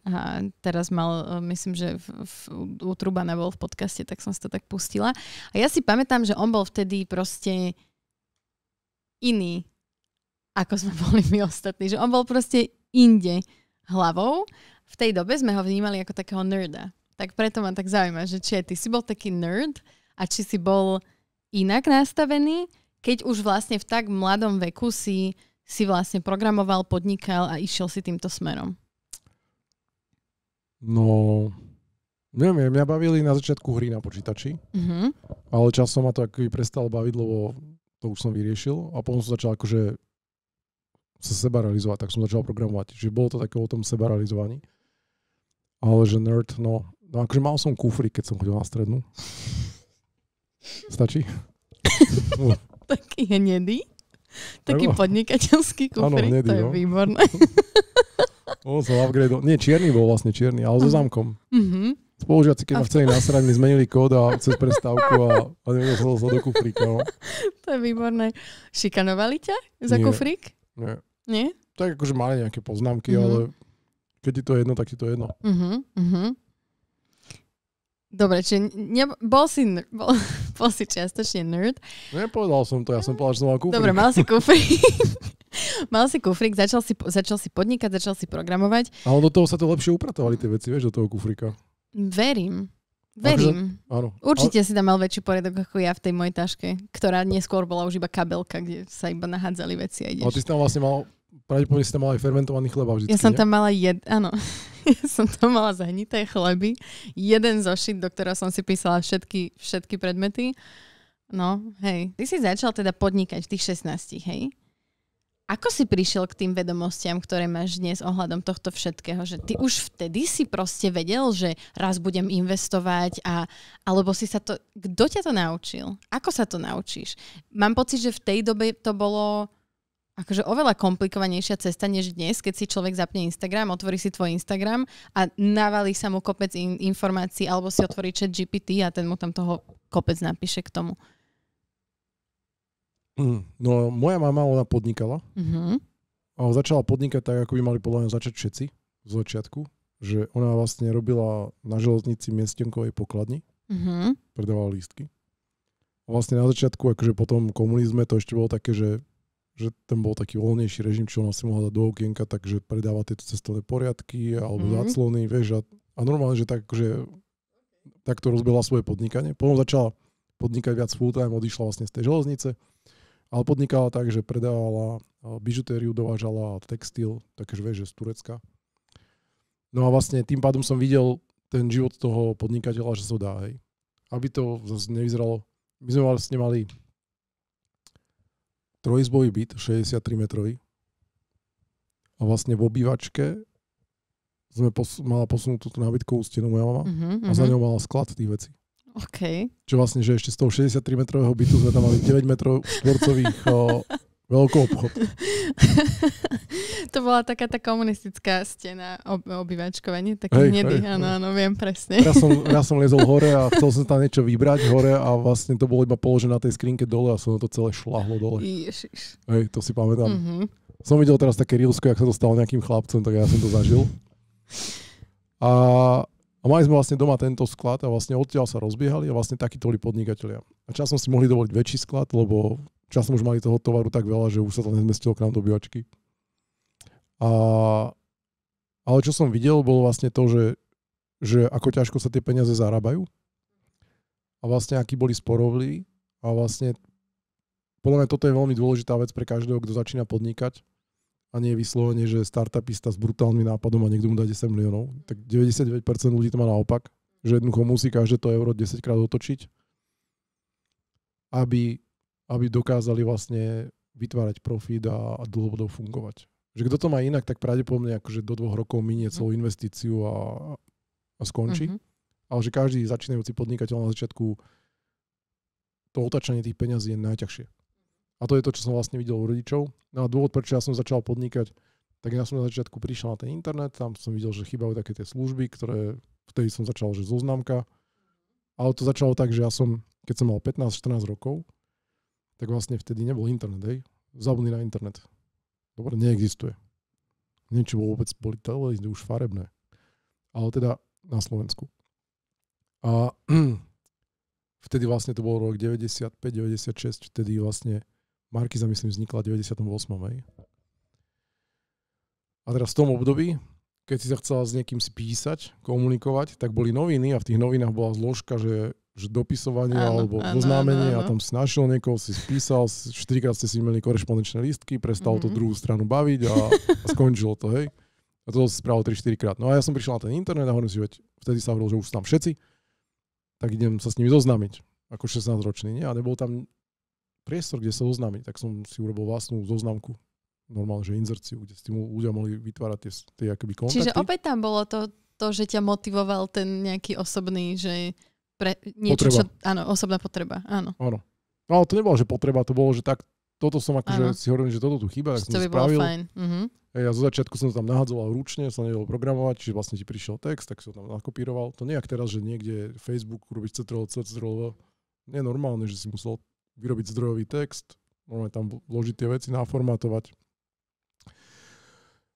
a teraz mal, myslím, že u Trubana bol v podcaste, tak som si to tak pustila. A ja si pamätám, že on bol vtedy proste iný, ako sme boli my ostatní. Že on bol proste inde hlavou. V tej dobe sme ho vnímali ako takého nerda. Tak preto ma tak zaujíma, že či ty si bol taký nerd a či si bol inak nastavený, keď už vlastne v tak mladom veku si vlastne programoval, podnikal a išiel si týmto smerom. No, neviem, mňa bavili na začiatku hry na počítači, ale časom ma to akoby prestalo baviť, lebo to už som vyriešil a potom som začal akože sa seba realizovať, tak som začal programovať. Čiže bolo to také o tom seba realizovaní. Ale že nerd, no akože mal som kufrík, keď som chodil na strednú. Stačí? Taký hnedý? Taký podnikateľský kufrík, hnedý, to je výborné. Nie, čierny bol vlastne čierny, ale so zámkom. Spolužiaci, keď ma chceli nasrať, mi zmenili kód a cez prestávku a nevedel som sa do kufríka. No. To je výborné. Šikanovali ťa za kufrík? Nie? Tak akože mali nejaké poznámky, ale keď ti to je jedno, tak ti to je jedno. Dobre, čiže bol si čiastočne nerd. Nepovedal som to, ja som povedal, že som mal kufrík. Dobre, mal si kufrík. Mal si kufrík, začal si podnikať, začal si programovať. Ale do toho sa to lepšie upratovali tie veci, vieš, do toho kufríka. Verím. Áno. Určite si tam mal väčší poriadok ako ja v tej mojej taške, ktorá neskôr bola už iba kabelka, kde sa iba nahádzali veci a ideš. Ale ty si tam vlastne mal, pravdepodobne si tam mal aj fermentovaný chleba vždycky, Ja som tam mala áno. Ja som tam mala zahnité chleby, jeden zošit, do ktorého som si písala všetky predmety. No, hej. Ty si začal teda podnikať v tých 16, hej? Ako si prišiel k tým vedomostiam, ktoré máš dnes ohľadom tohto všetkého? Že ty už vtedy si proste vedel, že raz budem investovať alebo si sa to... Kto ťa to naučil? Ako sa to naučíš? Mám pocit, že v tej dobe to bolo akože oveľa komplikovanejšia cesta než dnes, keď si človek zapne Instagram, otvorí si tvoj Instagram a navalí sa mu kopec informácií alebo si otvorí ChatGPT a ten mu tam toho kopec napíše k tomu. No, moja mama, ona podnikala. A začala podnikať tak, ako by mali podľa mňa začať všetci z začiatku. Že ona vlastne robila na železnici miestenkovej pokladni. Predávala lístky. A vlastne na začiatku, akože po tom komunizme, to ešte bolo také, že ten bol taký voľnejší režim, čo ona si mohla dať do okienka, takže predáva tieto cestovné poriadky alebo záclony, vieš. A normálne, že tak, akože takto rozbila svoje podnikanie. Potom začala podnikať viac full-time, odišla vlastne z tej železnice. Ale podnikala tak, že predávala bižutériu, dovážala textil, takže vieš, že z Turecka. No a vlastne tým pádom som videl ten život toho podnikateľa, že sa dá, hej. Aby to zase nevyzeralo. My sme vlastne mali trojizbový byt, 63 metrový. A vlastne v obývačke mala posunutú tú nábytkovú stenu moja mama a za ňou mala sklad tých vecí. OK. Čo vlastne, že ešte z toho 63-metrového bytu sme tam mali 9 metrov štvorcových veľký obchod. To bola taká tá komunistická stena obývačková, nie? Taký hnedý, áno, viem presne. Ja som liezol hore a chcel som tam niečo vybrať hore a vlastne to bolo iba položené na tej skrinke dole a som to celé šľahlo dole. Ježiš. Hej, to si pamätám. Som videl teraz také reelsko, jak sa to stalo nejakým chlapcom, tak ja som to zažil. A mali sme vlastne doma tento sklad a vlastne odtiaľ sa rozbiehali a vlastne takíto boli podnikatelia. A časom si mohli dovoliť väčší sklad, lebo časom už mali toho tovaru tak veľa, že už sa to nezmestilo k nám do obývačky. Ale čo som videl, bolo vlastne to, že ako ťažko sa tie peniaze zarábajú a vlastne akí boli sporovlí a vlastne podľa mňa toto je veľmi dôležitá vec pre každého, kto začína podnikať. A nie je vyslovene, že startupista s brutálnym nápadom a niekto mu dá 10 miliónov. Tak 99% ľudí to má naopak, že jednoducho musí každé to euro 10 krát otočiť, aby dokázali vlastne vytvárať profit a dlhodobo fungovať. Že kto to má inak, tak pravdepodobne akože do 2 rokov minie celú investíciu a skončí. Ale že každý začínajúci podnikateľ na začiatku to otáčanie tých peňazí je najťažšie. A to je to, čo som vlastne videl u rodičov. No a dôvod, prečo ja som začal podnikať, tak ja som na začiatku prišiel na ten internet, tam som videl, že chýbajú také tie služby, ktoré vtedy som začal, že zoznamka. Ale to začalo tak, že keď som mal 15-14 rokov, tak vlastne vtedy nebol internet, hej. Zabudli na internet. Dobre, neexistuje. Niečo vôbec boli televízie už farebné. Ale teda na Slovensku. A vtedy vlastne to bol rok 95-96, vtedy vlastne Markíza, myslím, vznikla v 98. Hej. A teraz v tom období, keď si sa chcela s niekým spísať, komunikovať, tak boli noviny a v tých novinách bola zložka, že dopisovanie alebo oznámenie a tam si našiel niekoho, si spísal, 4-krát ste si mali korešpondenčné lístky, prestalo to druhú stranu baviť a skončilo to, hej. A to si spravil 3-4 krát. No a ja som prišiel na ten internet a hovorím si, veď vtedy sa hovorilo, že už sú tam všetci, tak idem sa s nimi zoznámiť, ako 16-ročný, nie? A nebol tam priestor, kde sa zoznámiť, tak som si urobil vlastnú zoznamku, normálne, že inzerciu, kde s tým ľudia mohli vytvárať tie akoby kontakty. Čiže opäť tam bolo to, že ťa motivoval ten nejaký osobný, že niečo, čo, áno, osobná potreba, áno. Áno. No ale to nebolo, že potreba, to bolo, že tak, toto som akože si hovoril, že toto tu chýba, tak som to spravil. Fajn. Ja zo začiatku som to tam nahadzoval ručne, som nevedel programovať, čiže vlastne ti prišiel text, tak som tam nakopíroval. To nie je teraz, že niekde Facebook robíš CTRL. Nie je normálne, že si musel vyrobiť zdrojový text, normálne tam vložiť tie veci, naformátovať.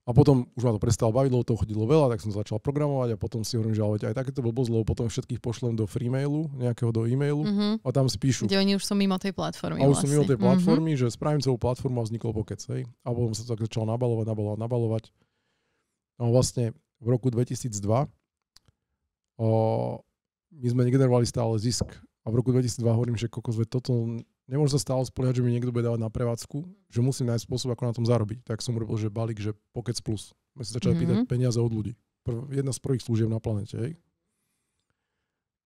A potom už ma to prestalo baviť, lebo toho chodilo veľa, tak som začal programovať a potom si hovorím, že ale aj takéto blbosť, lebo potom všetkých pošlem do freemailu, nejakého do e-mailu a tam si píšu. Kde oni už sú mimo tej platformy. A už sú mimo tej platformy, že spravím celú platformu a vznikol Pokec, hej. A potom sa to tak začalo nabalovať. A vlastne v roku 2002 my sme negenerovali stále zisk. A v roku 2002 hovorím, že kokos, toto nemôže sa stále spoliehať, že mi niekto bude dávať na prevádzku, že musím nájsť spôsob, ako na tom zarobiť. Tak som urobil, že balík, že Pokec Plus. My sa začali pýtať peniaze od ľudí. Jedna z prvých služieb na planete, hej.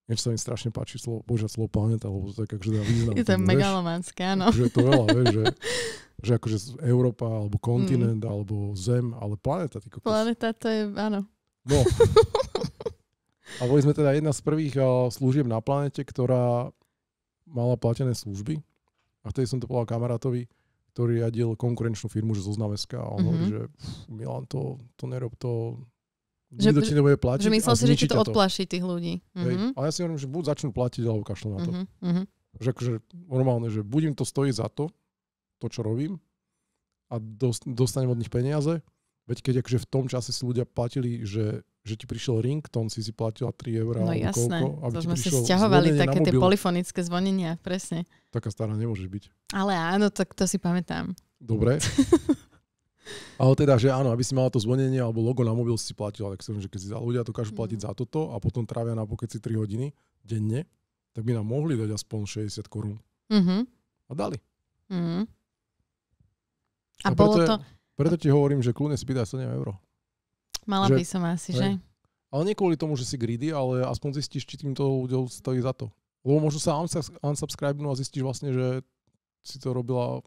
Niečo sa mi strašne páči slovo planeta, lebo to tak akože dá význam. Je to megalománske, áno. Že je to veľa, vieš, že akože Európa, alebo kontinent, alebo Zem, ale planeta. Planeta to je, áno. No. A boli sme teda jedna z prvých služieb na planete, ktorá mala platené služby. A vtedy som to povedal kamarátovi, ktorý riadil konkurenčnú firmu, že Zoznam.sk. A on hovorí, že Milan, to nerob, to nikto ti nebude platiť. Že myslel si, že ti to odplaší tých ľudí. A ja si hovorím, že buď začnú platiť, alebo kašľú na to. Že akože normálne, že buď im to stojí za to, čo robím, a dostanem od nich peniaze. Veď keď akože v tom čase si ľudia platili, že ti prišiel ringtone, si platila 3 eurá. No jasné, to sme si sťahovali také tie polifonické zvonenia, presne. Taká stará nemôžeš byť. Ale áno, tak to si pamätám. Dobre. Ale teda, že áno, aby si mala to zvonenie alebo logo na mobil si platila, tak som, že keď si ľudia dokážu platiť za toto a potom trávia na Pokeci 3 hodiny denne, tak by nám mohli dať aspoň 60 korún. A dali. A bolo to... Preto ti hovorím, že kľudne si pýtaj 7 €. Mala by som asi, že? Ale nie kvôli tomu, že si greedy, ale aspoň zistíš, či týmto ľuďom stojí za to. Lebo možno sa unsubscribenú a zistíš vlastne, že si to robila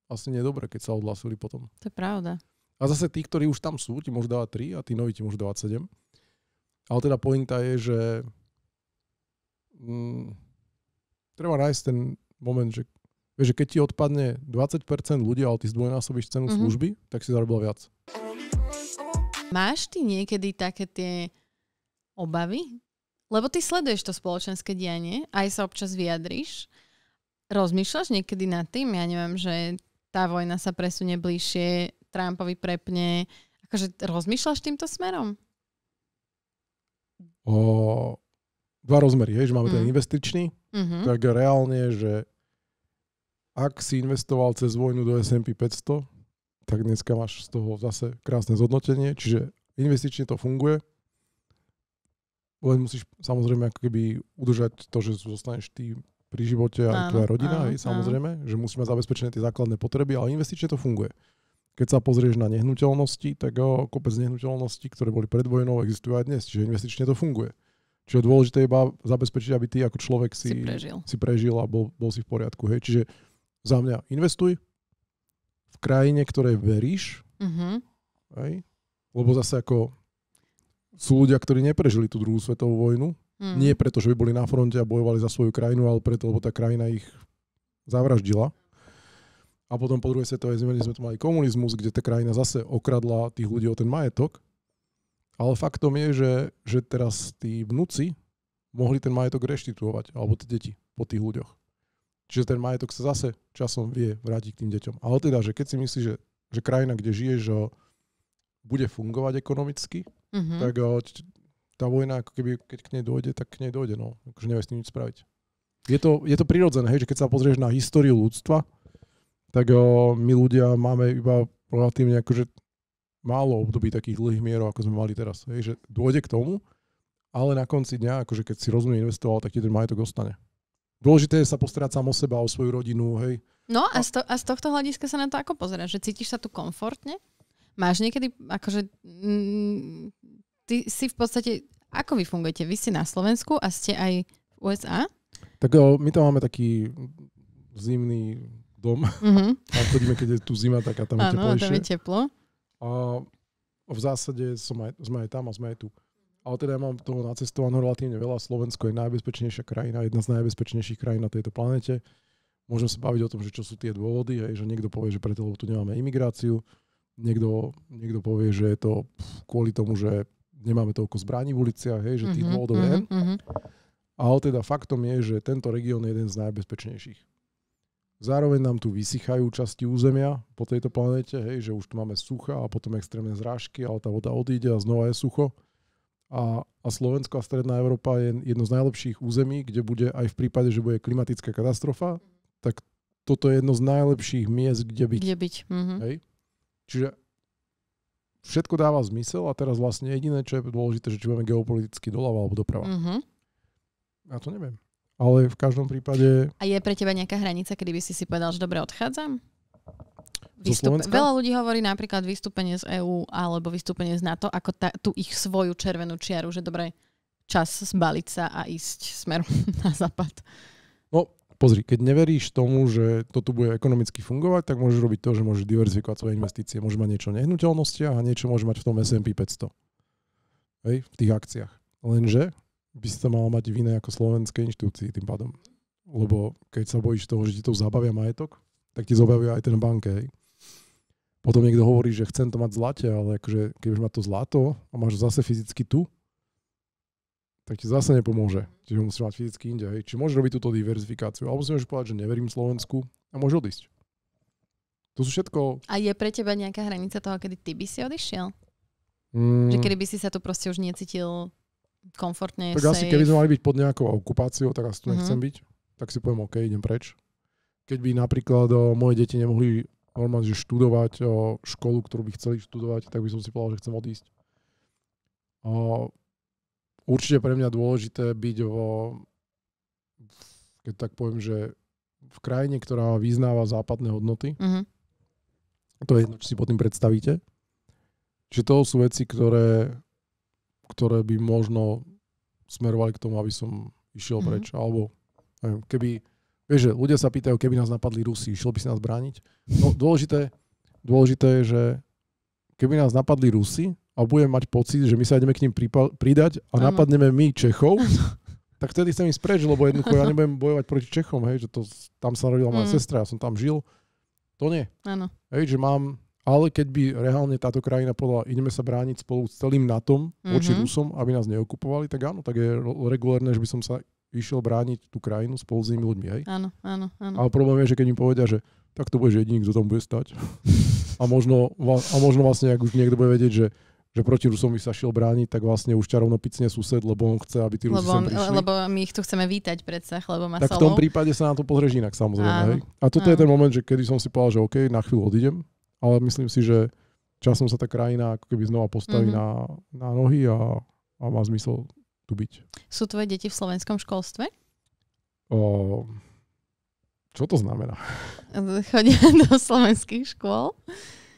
asi nedobre, keď sa odhlásili potom. To je pravda. A zase tí, ktorí už tam sú, ti môžu dávať 3 a tí noví ti môžu dávať 7. Ale teda pointa je, že treba nájsť ten moment, že vieš, že keď ti odpadne 20% ľudí, ale ty zdvojnásobíš cenu služby, tak si zarobila viac. Máš ty niekedy také tie obavy? Lebo ty sleduješ to spoločenské dianie, aj sa občas vyjadríš. Rozmýšľaš niekedy nad tým? Ja neviem, že tá vojna sa presunie bližšie, Trumpovi prepne. Akože rozmýšľaš týmto smerom? Dva rozmery, že máme ten investičný, tak reálne, že ak si investoval cez vojnu do S&P 500, tak dneska máš z toho zase krásne zhodnotenie, čiže investične to funguje. Len musíš samozrejme ako keby udržať to, že zostaneš ty pri živote a tvoja rodina, samozrejme, že musí mať zabezpečené tie základné potreby, ale investične to funguje. Keď sa pozrieš na nehnuteľnosti, tak kopec nehnuteľností, ktoré boli pred vojnou, existujú aj dnes, čiže investične to funguje. Čiže dôležité je iba zabezpečiť, aby ty ako človek si prežil a bol si v poriadku. Hej. Čiže za mňa investuj v krajine, ktorej veríš, hej? Lebo zase ako sú ľudia, ktorí neprežili tú druhú svetovú vojnu, nie preto, že by boli na fronte a bojovali za svoju krajinu, ale preto, lebo tá krajina ich zavraždila. A potom po druhej svetovej vojne sme tu mali komunizmus, kde tá krajina zase okradla tých ľudí o ten majetok. Ale faktom je, že teraz tí vnuci mohli ten majetok reštituovať, alebo tie deti po tých ľuďoch. Čiže ten majetok sa zase časom vie vrátiť k tým deťom. Ale teda, že keď si myslíš, že krajina, kde žiješ, bude fungovať ekonomicky, tak tá vojna, ako keby, keď k nej dojde, tak k nej dojde. No. Akože nevieš s tým nič spraviť. Je to prirodzené, hej, že keď sa pozrieš na históriu ľudstva, tak my ľudia máme iba relatívne akože málo období takých dlhých mierov, ako sme mali teraz. Hej, že dôjde k tomu, ale na konci dňa, akože keď si rozumne investoval, tak ti ten majetok ostane. Dôležité je sa postarať sám o seba, o svoju rodinu, hej. No a z tohto hľadiska sa na to ako pozeráš? Že cítiš sa tu komfortne? Máš niekedy, akože ty si v podstate, ako vy fungujete? Vy ste na Slovensku a ste aj v USA? Tak my tam máme taký zimný dom. A chodíme, keď je tu zima, tak a tam je teplejšie. Áno, tam je teplo. A v zásade sme aj tam a sme aj tu. Ale teda ja mám toho nacestovaného relatívne veľa. Slovensko je najbezpečnejšia krajina, jedna z najbezpečnejších krajín na tejto planete. Môžeme sa baviť o tom, že čo sú tie dôvody, že niekto povie, že preto, lebo tu nemáme imigráciu, niekto povie, že je to kvôli tomu, že nemáme toľko zbraní v uliciach, že tých dôvodov je. Ale teda faktom je, že tento región je jeden z najbezpečnejších. Zároveň nám tu vysychajú časti územia po tejto planete, že už tu máme sucha a potom extrémne zrážky, ale tá voda odíde a znova je sucho. A Slovensko a Stredná Európa je jedno z najlepších území, kde bude aj v prípade, že bude klimatická katastrofa, tak toto je jedno z najlepších miest, kde byť. Hej? Čiže všetko dáva zmysel a teraz vlastne jediné, čo je dôležité, že či budeme geopoliticky doľava alebo doprava. Ja to neviem. Ale v každom prípade... A je pre teba nejaká hranica, kedy by si povedal, že dobre, odchádzam? Veľa ľudí hovorí napríklad vystúpenie z EÚ alebo vystúpenie z NATO ako tú ich svoju červenú čiaru, že dobre, čas zbaliť sa a ísť smerom na západ. No, pozri, keď neveríš tomu, že to tu bude ekonomicky fungovať, tak môžeš robiť to, že môžeš diverzifikovať svoje investície. Môžeš mať niečo v nehnuteľnostiach a niečo môžeš mať v tom S&P 500. Hej, v tých akciách. Lenže by si to mal mať v inej ako slovenskej inštitúcii tým pádom. Lebo keď sa bojíš toho, že ti to zabavia majetok, tak ti zabavia aj ten banke, hej. Potom niekto hovorí, že chcem to mať v zlate, ale akože keď už má to zlato a máš zase fyzicky tu, tak ti zase nepomôže. Čiže musíš mať fyzicky inde. Hej. Či môžeš robiť túto diverzifikáciu, alebo si môžeš povedať, že neverím Slovensku a môžeš odísť. To sú všetko... A je pre teba nejaká hranica toho, kedy ty by si odišiel? Že kedy by si sa tu proste už necítil komfortne, tak safe? asi keby sme mali byť pod nejakou okupáciou, tak asi tu nechcem byť. Tak si poviem, OK, idem preč. Keď by napríklad moje deti nemohli normálne, že študovať školu, ktorú by chceli študovať, tak by som si povedal, že chcem odísť. Určite pre mňa dôležité byť keď tak poviem, že v krajine, ktorá vyznáva západné hodnoty. To je jedno, čo si pod tým predstavíte. Čiže to sú veci, ktoré by možno smerovali k tomu, aby som išiel preč. Alebo neviem, keby vieš, že ľudia sa pýtajú, keby nás napadli Rusi, išiel by si nás brániť? No dôležité je, že keby nás napadli Rusi a budeme mať pocit, že my sa ideme k ním pridať a napadneme my Čechov, tak vtedy chcem ísť preč, lebo jednoducho ja nebudem bojovať proti Čechom, hej, že tam sa narodila moja sestra, ja som tam žil. To nie. Áno. Hej, že ale keď by reálne táto krajina povedala, ideme sa brániť spolu s celým NATO voči Rusom, aby nás neokupovali, tak áno, tak je regulérne, že by som sa išiel brániť tú krajinu spolu s inými ľuďmi, hej? Áno. Ale problém je, že keď mi povedia, že tak to budeš jediný, kto tam bude stať. A možno vlastne, ak už niekto bude vedieť, že proti Rusom by sa šiel brániť, tak vlastne už ťa rovno picne sused, lebo on chce, aby tí Rusi sem prišli. Lebo my ich tu chceme vítať predsa, lebo má tak v tom prípade sa na to pozrieš inak, samozrejme, hej? A toto je ten moment, že kedy som si povedal, že OK, na chvíľu odídem, ale myslím si, že časom sa tá krajina ako keby znova postaví na nohy a má zmysel tu byť. Sú tvoje deti v slovenskom školstve? Čo to znamená? Chodia do slovenských škôl?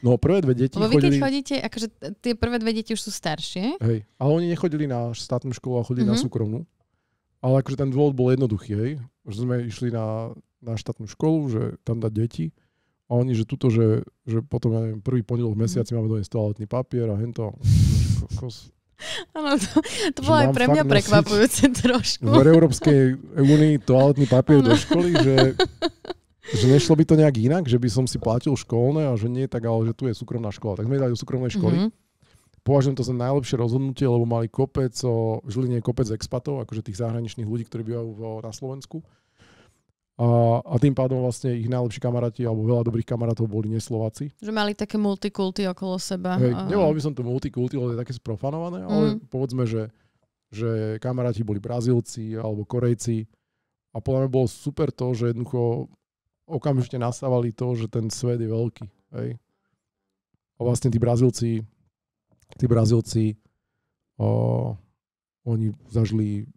No prvé dve deti chodili... Vy keď chodíte, akože tie prvé dve deti už sú staršie? Hej, ale oni nechodili na štátnu školu, a chodili na súkromnú. Ale akože ten dôvod bol jednoduchý, hej. Že sme išli na štátnu školu, že tam dať deti. A oni, že tuto, že potom, ja neviem, prvý pondelok v mesiaci máme doniesť toaletný papier a hento. Áno, to bolo aj pre mňa prekvapujúce trošku. V Európskej únii toaletný papier do školy, že nešlo by to nejak inak, že by som si platil školné a že nie tak, ale že tu je súkromná škola. Tak sme dali do súkromnej školy. považujem to za najlepšie rozhodnutie, lebo mali v Žiline kopec expatov, akože tých zahraničných ľudí, ktorí bývajú na Slovensku. A tým pádom vlastne ich najlepší kamaráti, alebo veľa dobrých kamarátov boli neslováci. Že mali také multikulty okolo seba. Nevolal by som to multikulty, lebo je také sprofanované, ale povedzme, že kamaráti boli Brazílci alebo Korejci. A podľa mňa bolo super to, že jednoducho okamžite nastávali to, že ten svet je veľký. Hej. A vlastne tí Brazílci oni zažili,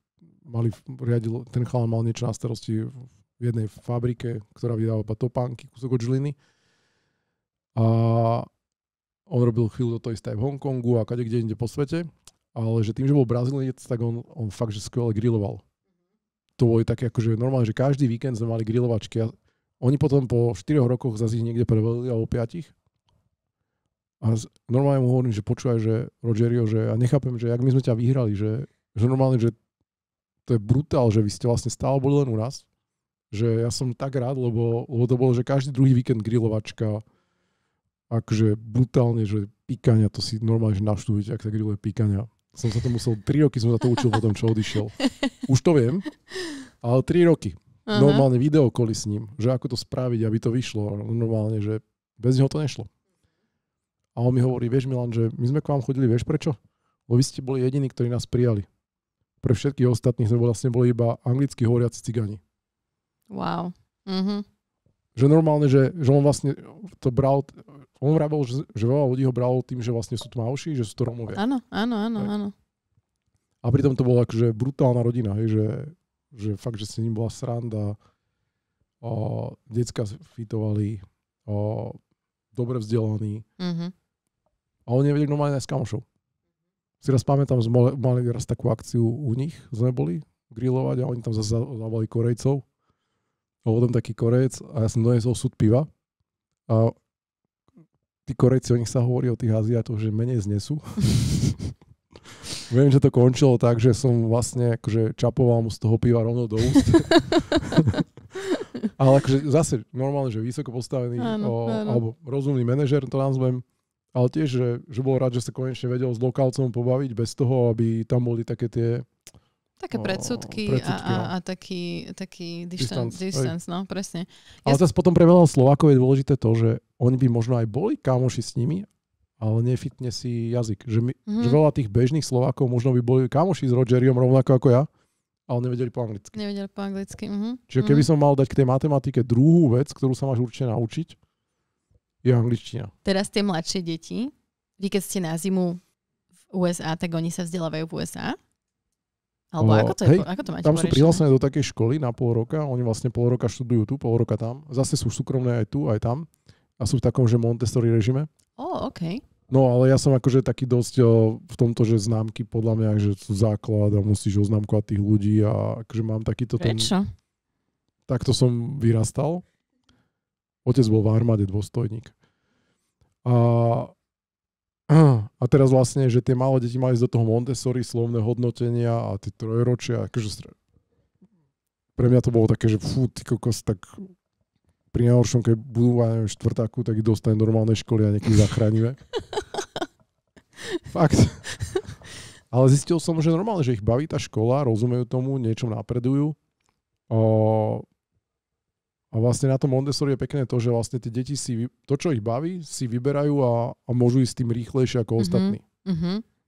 ten chalán mal niečo na starosti v jednej fabrike, ktorá vydáva topánky, kúsok od Žiliny. A on robil chvíľu to isté aj v Hongkongu a kde inde po svete. Ale že tým, že bol Brazíliec, tak on fakt, že skvelé griloval. To boli také akože normálne, že každý víkend sme mali grilovačky. A oni potom po 4 rokoch zase ich niekde prevelili, alebo 5. A normálne mu hovorím, že počúvaj, že Rogerio, že ja nechápem, že jak my sme ťa vyhrali, že normálne, že to je brutál, že vy ste vlastne stále boli len u nás. Že ja som tak rád, lebo to bolo, že každý druhý víkend grilovačka, akože brutálne, že pikania, to si normálne, že naštudujete, ak sa grilluje pikania. Som sa to musel, 3 roky som sa to učil potom, čo odišiel. Už to viem, ale 3 roky. Aha. Normálne videokoly s ním, že ako to spraviť, aby to vyšlo. Normálne, že bez neho to nešlo. A on mi hovorí, vieš Milan, že my sme k vám chodili, vieš prečo? Lebo vy ste boli jediní, ktorí nás prijali. Pre všetkých ostatných sme vlastne boli iba anglicky hovoriaci cigani. Wow. Že normálne, že on vlastne to bral, on vravel, že veľa ľudí ho bralo tým, že vlastne sú tmavší, že sú to Rómovia. Áno. A pritom to bola akože brutálna rodina, hej, že fakt, že s ním bola sranda, decka fitovali, dobre vzdelaní. A oni nevedeli normálne nájsť kamošov. Si raz pamätám, mali raz takú akciu u nich, sme boli grilovať a oni tam zase zavolali Korejcov. A bol tam taký Korejec a ja som donesol súd piva. A tí Korejci, o nich sa hovorí o tých Aziatoch, že menej znesú. Viem, že to končilo tak, že som vlastne akože čapoval mu z toho piva rovno do úst. Ale akože zase normálne, že vysoko postavený alebo rozumný manažer, to nazvem. Ale tiež, že bol rád, že sa konečne vedel s lokálcom pobaviť bez toho, aby tam boli také tie také predsudky a taký distance, no, presne. Ale zase potom pre veľa Slovákov je dôležité to, že oni by možno aj boli kamoši s nimi, ale nefitne si jazyk. Že veľa tých bežných Slovákov možno by boli kamoši s Rogeriom rovnako ako ja, ale nevedeli po anglicky. Čiže keby som mal dať k tej matematike druhú vec, ktorú sa máš určite naučiť, je angličtina. Teraz tie mladšie deti, vy keď ste na zimu v USA, tak oni sa vzdelávajú v USA? Alebo ako to máte tam sú prihlásené do takej školy na pol roka, oni vlastne pol roka študujú tu, pol roka tam. Zase sú súkromné aj tu, aj tam. A sú v takom, že Montessori režime. OK. No, ale ja som akože taký dosť v tomto, že známky podľa mňa, že sú základ a musíš oznámkovať tých ľudí a akože mám takýto ten... Prečo? Takto som vyrastal. Otec bol v armáde dôstojník. A teraz vlastne, že tie malé deti mali ísť do toho Montessori, slovné hodnotenia a tie trojročia, akože pre mňa to bolo také, že fú, ty kokos, tak pri najhoršom, keď budú aj štvrtáku, tak ich dostanem do normálnej školy a niekedy zachránime. Fakt. Ale zistil som, že normálne, že ich baví tá škola, rozumejú tomu, niečom napredujú. A vlastne na tom Montessori je pekné to, že vlastne tie deti to, čo ich baví, si vyberajú a môžu ísť tým rýchlejšie ako ostatní.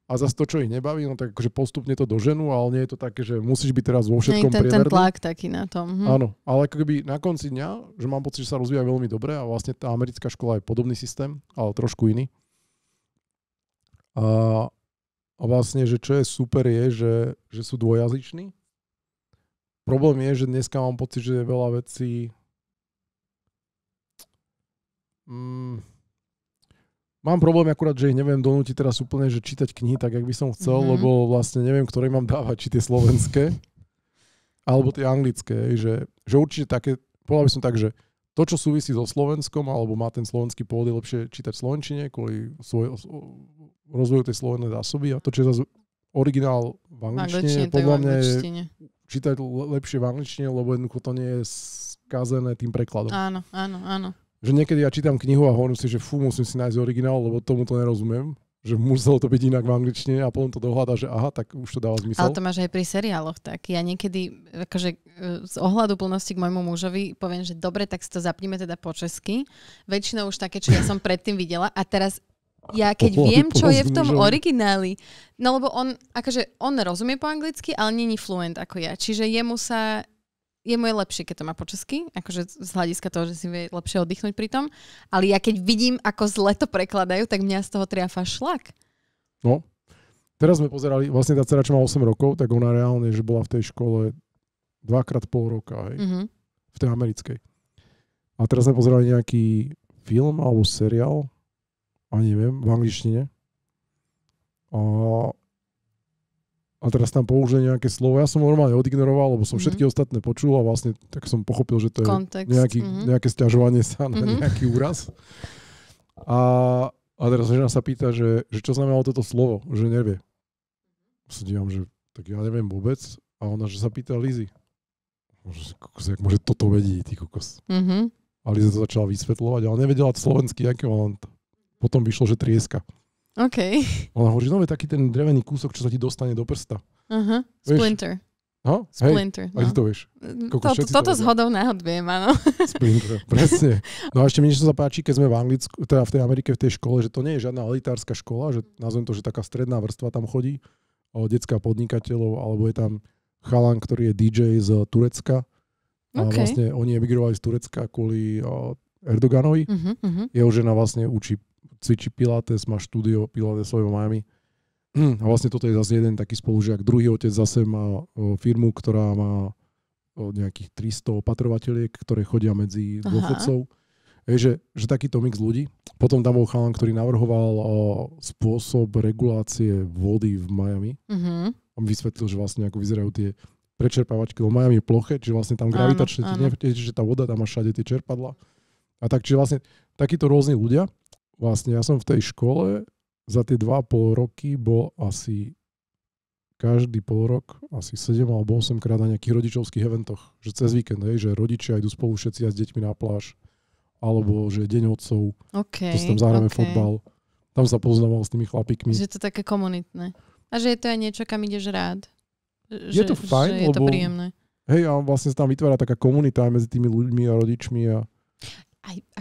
A zase to, čo ich nebaví, no tak akože postupne to doženú, ale nie je to také, že musíš byť teraz vo všetkom priemerný. Ten tlak taký na tom. Áno, ale ako keby na konci dňa, že mám pocit, že sa rozvíja veľmi dobre a vlastne tá americká škola je podobný systém, ale trošku iný. A vlastne, že čo je super je, že sú dvojazyční. Problém je, že dneska mám pocit, že je veľa vecí mám problém akurát, že ich neviem donútiť teraz úplne, že čítať knihy tak, jak by som chcel, lebo vlastne neviem, ktoré mám dávať, či tie slovenské, alebo tie anglické. Že určite také, povedal by som tak, že to, čo súvisí so Slovenskom, alebo má ten slovenský pôvod, je lepšie čítať v slovenčine, kvôli rozvoju tej slovennej zásoby. A to, čo je zase originál v angličtine, podľa mňa je čítať lepšie v angličtine, lebo jednoducho to nie je skazené tým prekladom. Áno. Že niekedy ja čítam knihu a hovorím si, že musím si nájsť originál, lebo tomu to nerozumiem. Že muselo to byť inak v angličtine a potom to dohľadá, že aha, tak už to dáva zmysel. Ale to máš aj pri seriáloch tak. Ja niekedy akože z ohľadu plnosti k môjmu mužovi poviem, že dobre, tak si to zapníme teda po česky. Väčšinou už také, čo ja som predtým videla a teraz ja keď viem, čo je v tom origináli, no lebo on rozumie po anglicky, ale není fluent ako ja. Čiže jemu je lepšie, keď to má po česky, akože z hľadiska toho, že si vie lepšie oddychnúť pri tom. Ale ja keď vidím, ako zle to prekladajú, tak mňa z toho triafa šlak. No, teraz sme pozerali, vlastne tá dcera, čo má 8 rokov, tak ona reálne, že bola v tej škole 2x pol roka, hej, v tej americkej. A teraz sme pozerali nejaký film alebo seriál, ani neviem, v angličtine. A teraz tam použili nejaké slovo. Ja som normálne odignoroval, lebo som všetky ostatné počul a vlastne tak som pochopil, že to je nejaké sťažovanie sa na nejaký úraz. A teraz žena sa pýta, že čo znamenalo toto slovo, že nevie. Sa dívam, že tak ja neviem vôbec. A ona, že sa pýta Lizy. Jak môže toto vedieť, ty kokos. A Liza to začala vysvetľovať, ale nevedela slovenský ekvivalent. Potom vyšlo, že trieska. OK. Ona hovorí, že taký ten drevený kúsok, čo sa ti dostane do prsta. Splinter. No? Splinter. Hej, ty to vieš. Toto zhodou náhod viem, áno. Splinter, presne. No a ešte mi niečo sa páči, keď sme v Anglicku, teda v tej Amerike, v tej škole, že to nie je žiadna elitárska škola, že nazvem to, že taká stredná vrstva tam chodí, detská podnikateľov, alebo je tam chalan, ktorý je DJ z Turecka. A vlastne oni emigrovali z Turecka kvôli Erdoganovi. Jeho žena vlastne cvičí Pilates, má štúdio Pilatesové v Miami. A vlastne toto je zase jeden taký spolužiak. Druhý otec zase má firmu, ktorá má nejakých 300 opatrovateľiek, ktoré chodia medzi dôchodcov. Že takýto mix ľudí. Potom tam bol chalan, ktorý navrhoval spôsob regulácie vody v Miami. On vysvetlil, že vlastne ako vyzerajú tie prečerpávačky. Lebo Miami je ploché, čiže vlastne tam gravitačne že tá voda, tam má všade tie čerpadlá. A tak, čiže vlastne takíto rôzni ľudia. Vlastne ja som v tej škole za tie 2,5 roky bol asi každý pol rok asi 7 alebo 8 krát na nejakých rodičovských eventoch. Že cez víkend, že rodičia idú spolu všetci aj s deťmi na pláž. Alebo že deň otcov. To si tam zahráme fotbal. Tam sa poznával s tými chlapíkmi. Že to je také komunitné. A že je to aj niečo, kam ideš rád. Je to fajn, že je to príjemné. Hej, a vlastne sa tam vytvára taká komunita aj medzi tými ľuďmi a rodičmi a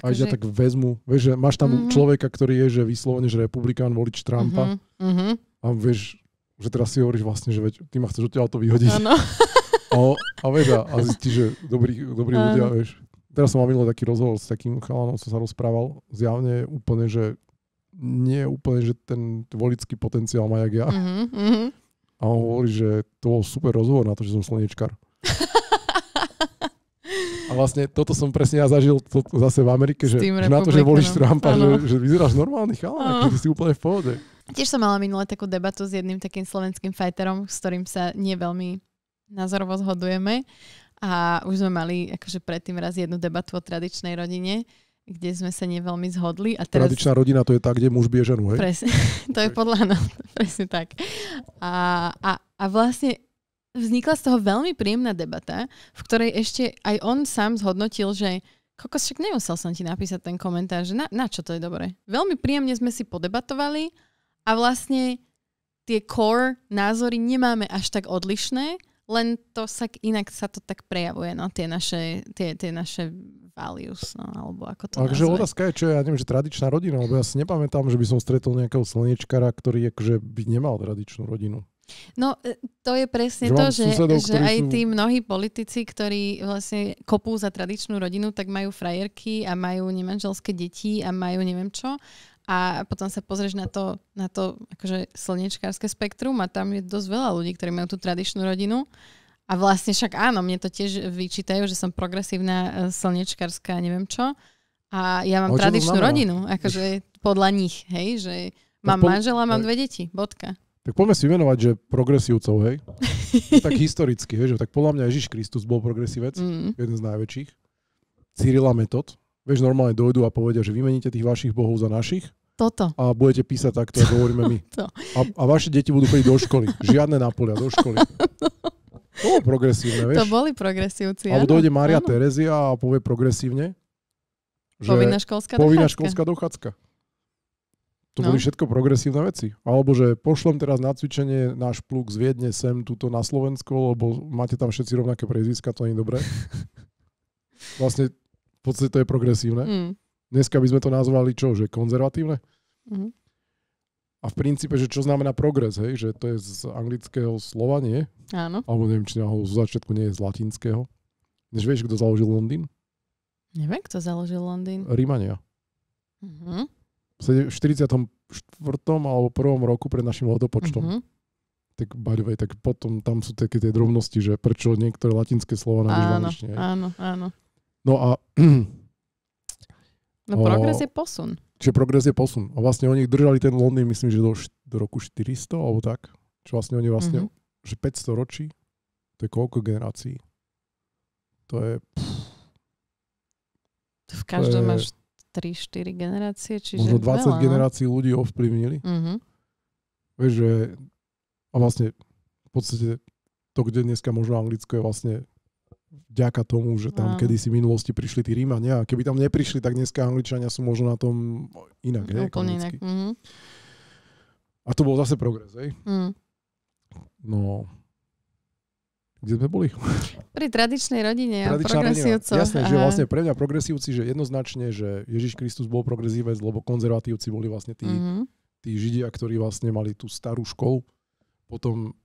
aj ťa tak vezmu. Vieš, že máš tam človeka, ktorý je, že vyslovene, že republikán, volič Trumpa. A vieš, že teraz si hovoríš vlastne, že ty ma chceš odtiaľ to vyhodiť. Áno. A vieš, a zistíš, že dobrí ľudia, vieš. Teraz som mal minulý taký rozhovor s takým chalanom, som sa rozprával. Zjavne úplne, že nie úplne, že ten volický potenciál má jak ja. A on hovorí, že to bol super rozhovor na to, že som slniečkar. A vlastne toto som presne ja zažil zase v Amerike, že na to, že volíš Trumpa, že vyzeráš normálny chalán, že ty si úplne v pohode. Tiež som mala minule takú debatu s jedným takým slovenským fajterom, s ktorým sa nie veľmi názorovo zhodujeme. A už sme mali akože predtým raz jednu debatu o tradičnej rodine, kde sme sa neveľmi zhodli. A teraz... Tradičná rodina to je tá, kde muž bije ženu, hej? Presne, to je podľa nás, presne tak. A vlastne vznikla z toho veľmi príjemná debata, v ktorej ešte aj on sám zhodnotil, že kokos, však nemusel som ti napísať ten komentár, že na čo to je dobré. Veľmi príjemne sme si podebatovali a vlastne tie core názory nemáme až tak odlišné, len to inak sa to tak prejavuje, no, tie naše values, no, alebo ako to nazvať. Takže otázka je, čo je, ja neviem, že tradičná rodina, lebo ja si nepamätám, že by som stretol nejakého slniečkara, ktorý akože by nemal tradičnú rodinu. No, to je presne to, že aj tí mnohí politici, ktorí vlastne kopú za tradičnú rodinu, tak majú frajerky a majú nemanželské deti a majú neviem čo. A potom sa pozrieš na to akože slniečkárske spektrum a tam je dosť veľa ľudí, ktorí majú tú tradičnú rodinu. A vlastne však áno, mne to tiež vyčítajú, že som progresívna slniečkárska neviem čo. A ja mám tradičnú rodinu, akože podľa nich, hej, že mám manžela, mám 2 deti, bodka. Tak poďme si vymenovať, že progresívcov, hej? Tak historicky, hej, že tak podľa mňa Ježiš Kristus bol progresívec, jeden z najväčších. Cyril a Metod, vieš, normálne dojdu a povedia, že vymeníte tých vašich bohov za našich. Toto. A budete písať takto, ako hovoríme my. A vaše deti budú chodiť do školy. Žiadne na polia, do školy. To bolo progresívne, vieš? To boli progresívci, áno. Alebo dojde Mária Terezia a povie progresívne, že povinná školská dochádzka. dochádzka. To boli všetko progresívne veci. Alebo že pošlem teraz na cvičenie náš pluk z Viedne sem túto na Slovensko, lebo máte tam všetci rovnaké priezviska, to nie je dobré. Vlastne v podstate to je progresívne. Dneska by sme to nazvali čo? Že konzervatívne? A v princípe, že čo znamená progres, hej? Že to je z anglického slova, nie? Áno. Alebo neviem, či z začiatku nie je z latinského. Než vieš, kto založil Londýn? Neviem, kto založil Londýn. Rímania. V 44. alebo 1. roku pred našim letopočtom. Tak by the way, tak potom tam sú také tie drobnosti, že prečo niektoré latinské slova nájdeš v angličtine. Áno. No a... progres je posun. Čiže progres je posun. A vlastne oni držali ten Londýn, myslím, že do roku 400, alebo tak. Čo vlastne oni že 500 ročí, to je koľko generácií? To je... V každom máš 3-4 generácie, čiže možno 20 veľa, generácií ľudí ovplyvnili. Vieš, že a vlastne v podstate to, kde dneska možno Anglicko je vlastne vďaka tomu, že tam kedysi v minulosti prišli tí Rímania a keby tam neprišli, tak dneska Angličania sú možno na tom inak. Úplne inak. A to bol zase progres, hej? No, kde sme boli? Pri tradičnej rodine a progresívcoch. Jasné, že vlastne pre mňa progresívci, že jednoznačne, že Ježiš Kristus bol progresívec, lebo konzervatívci boli vlastne tí Židia, ktorí vlastne mali tú starú školu. Potom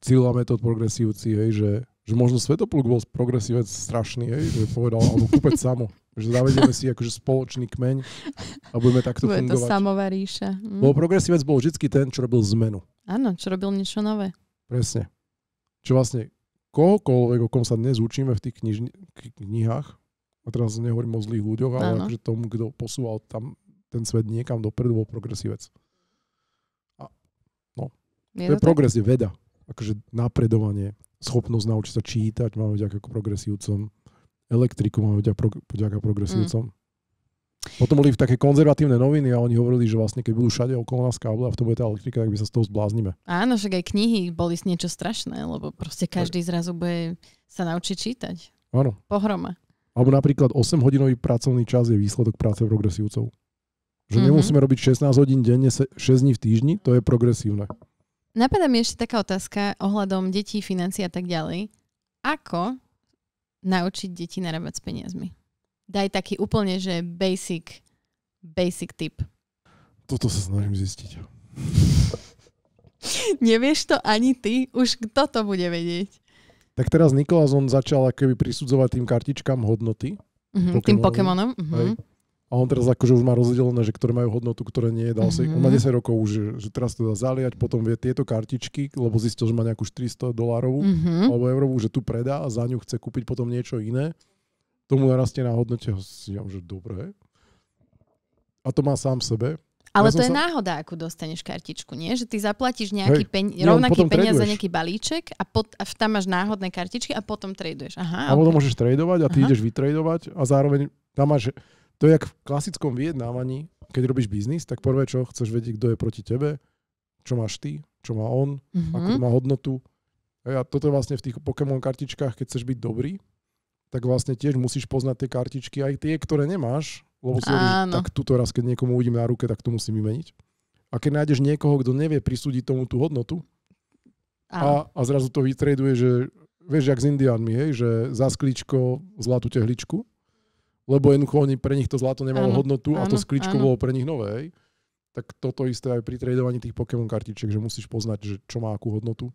Cyrila Metod progresívci, hej, že možno Svetopluk bol progresívec strašný, hej, že povedal, alebo Kúpec Samo, že zavedieme si akože spoločný kmeň a budeme takto fungovať. Bude to samová ríša. Lebo progresívec bol vždy ten, čo robil zmenu. Áno, čo robil niečo nové. Presne. Čo vlastne kohokoľvek, o kom sa dnes učíme v tých knihách, a teraz nehovorím o zlých ľuďoch, ale akože tomu, kto posúval tam ten svet niekam dopredu, bol progresívec. A no, to je progres, je veda. Akože napredovanie, schopnosť naučiť sa čítať, máme vďaka progresívcom, elektriku máme vďaka progresívcom. Potom boli také konzervatívne noviny a oni hovorili, že vlastne keď budú všade okolo nás káble a v tom bude tá elektrika, tak by sa z toho zbláznime. Áno, však aj knihy boli niečo strašné, lebo proste každý zrazu bude sa naučiť čítať. Áno. Pohroma. Alebo napríklad 8-hodinový pracovný čas je výsledok práce progresívcov. Že nemusíme robiť 16 hodín denne, 6 dní v týždni, to je progresívne. Napadá mi ešte taká otázka ohľadom detí, financií a tak ďalej. Ako naučiť deti narábať s peniazmi? Daj taký úplne, že basic tip. Toto sa snažím zistiť. Nevieš to ani ty? Už kto to bude vedieť? Tak teraz Nikolás, on začal akoby prisudzovať tým kartičkám hodnoty. Tým Pokémonom. A on teraz akože už má rozdelené, že ktoré majú hodnotu, ktoré nie. On má 10 rokov už, že teraz to dá zaliať, potom vie tieto kartičky, lebo zistil, že má nejakú $400 alebo eurovú, že tu predá a za ňu chce kúpiť potom niečo iné. Tomu narastie na hodnote, že dobre. A to má sám sebe. Ale to je náhoda, ako dostaneš kartičku, nie? Že ty zaplatíš nejaký rovnaký peniaz za nejaký balíček a tam máš náhodné kartičky a potom traduješ. Aha, a potom môžeš tradovať a ty ideš vytradovať a zároveň tam máš... To je jak v klasickom vyjednávaní, keď robíš biznis, tak prvé, čo chceš vedieť, kto je proti tebe, čo máš ty, čo má on, akú má hodnotu. A toto je vlastne v tých Pokémon kartičkách, keď chceš byť dobrý, tak vlastne tiež musíš poznať tie kartičky, aj tie, ktoré nemáš, lebo si hovoríš, tak tuto raz, keď niekomu uvidím na ruke, tak to musím vymeniť. A keď nájdeš niekoho, kto nevie prisúdiť tomu tú hodnotu a zrazu to vytraduje, že vieš, jak s Indiánmi, hej, že za sklíčko zlatú tehličku, lebo jednoducho pre nich to zlato nemalo hodnotu a to sklíčko bolo pre nich nové. Hej. Tak toto isté aj pri tradovaní tých Pokémon kartičiek, že musíš poznať, že čo má akú hodnotu.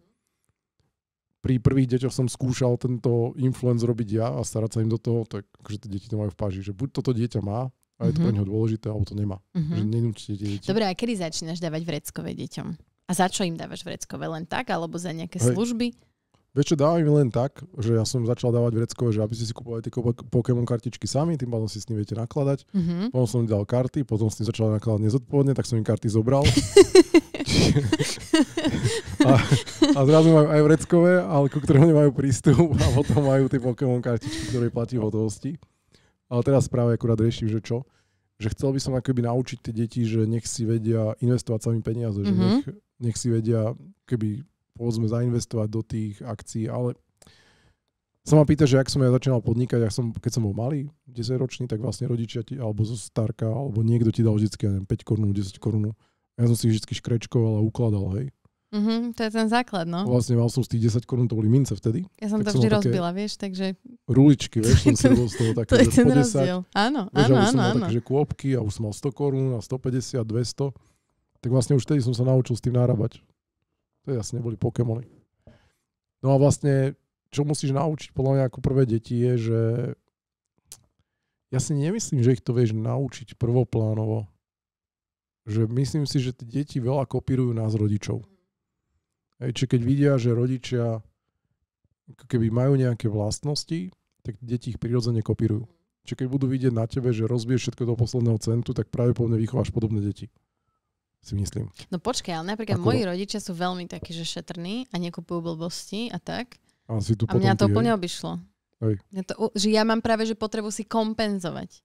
Pri prvých deťoch som skúšal tento influence robiť ja a starať sa im do toho, tak akože tie deti to majú v páži, že buď toto dieťa má a je to pre neho dôležité, alebo to nemá. Že nenúčite tie deti. Dobre, a kedy začínaš dávať vreckové deťom? A za čo im dávaš vreckové? Len tak, alebo za nejaké služby? Vieš čo, dávam im len tak, že ja som začal dávať vreckové, že aby ste si kúpovali tie Pokémon kartičky sami, tým pádom si s tým viete nakladať. Potom som im dal karty, potom som začal nakladať nezodpovedne, tak som im karty zobral. a zrazu majú aj vreckové, ale ku ktorému nemajú prístup a potom majú tie Pokémon kartičky, ktoré platí v hotovosti. Ale teraz práve akurát riešim, že čo? Že chcel by som akoby naučiť tie deti, že nech si vedia investovať sami peniaze, že nech si vedia keby povedzme zainvestovať do tých akcií, ale sa ma pýta, že ak som ja začínal podnikať, keď som bol malý, 10-ročný, tak vlastne rodičia ti, alebo zo starka, alebo niekto ti dal vždycky, neviem, 5 korún, 10 korún Ja som si vždy škrečkoval a ukladal, hej. To je ten základ, no. Vlastne mal som z tých 10 korún, to boli mince vtedy. Ja som to vždy rozbila, vieš, takže... Ruličky, vieš, som si robil z toho také, že po 10. Rozdiel. Áno, vieš, áno, som mal áno. také, že kôpky a už som mal 100 korún a 150, 200. Tak vlastne už vtedy som sa naučil s tým narábať. To jasne neboli Pokémony. No a vlastne, čo musíš naučiť podľa mňa ako prvé deti je, že ja si nemyslím, že ich to vieš naučiť prvoplánovo. Že myslím si, že tie deti veľa kopírujú nás rodičov. Čiže keď vidia, že rodičia keby majú nejaké vlastnosti, tak deti ich prirodzene kopírujú. Čiže keď budú vidieť na tebe, že rozbiješ všetko do posledného centu, tak pravdepodobne vychováš podobné deti. Si myslím. No počkaj, ale napríklad moji rodičia sú veľmi takí, že šetrní a nekupujú blbosti a tak. A mňa to úplne obišlo. Že ja mám práve že potrebu si kompenzovať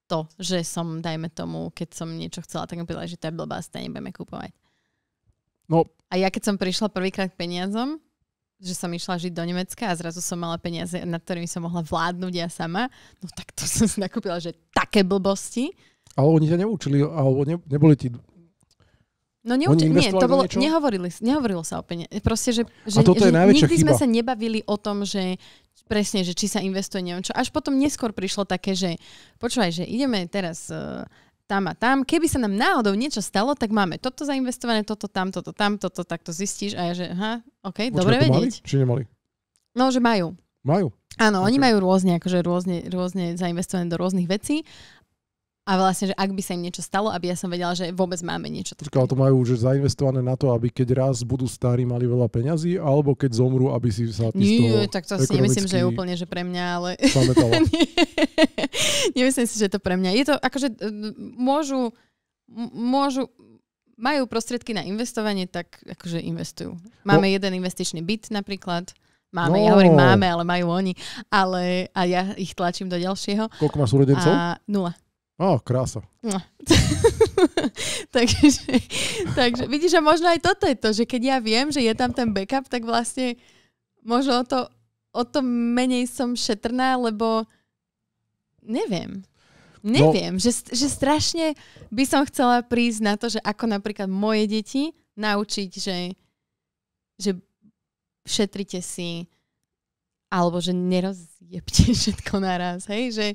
to, že som, dajme tomu, keď som niečo chcela, tak mi povedala, že to je blbá, nebudeme kupovať. No. A ja keď som prišla prvýkrát k peniazom, že som išla žiť do Nemecka a zrazu som mala peniaze, nad ktorými som mohla vládnuť ja sama, no tak to som si nakúpila, že také blbosti. Ale oni ťa neučili, alebo neboli ti... No nie, to bolo, nehovorilo sa o peniaze. Proste, že nikdy chyba. Sme sa nebavili o tom, že presne, že či sa investuje, neviem čo. Až potom neskôr prišlo také, že počúvaj, že ideme teraz... tam a tam. Keby sa nám náhodou niečo stalo, tak máme toto zainvestované, toto tam, takto zistíš a ja, že OK, dobre vedieť. Mali, či nemali? No, že majú. Majú? Áno, oni majú rôzne zainvestované do rôznych vecí a vlastne, že ak by sa im niečo stalo, aby ja som vedela, že vôbec máme niečo také. Ale to majú už zainvestované na to, aby keď raz budú starí, mali veľa peňazí, alebo keď zomrú, aby si sa ty z toho nie, tak to si nemyslím, že je úplne, že pre mňa, ale... Nemyslím si, že to pre mňa. Je to akože majú prostriedky na investovanie, tak akože investujú. Máme jeden investičný byt napríklad. Ja hovorím máme, ale majú oni. A ja ich tlačím do ďalšieho. Koľko máš súrodencov? 0. Krása. No. takže vidíš, že možno aj toto je to, že keď ja viem, že je tam ten backup, tak vlastne možno o to menej som šetrná, lebo neviem, že strašne by som chcela prísť na to, že ako napríklad moje deti naučiť, že šetrite si alebo že nerozjebte všetko naraz, hej? Že...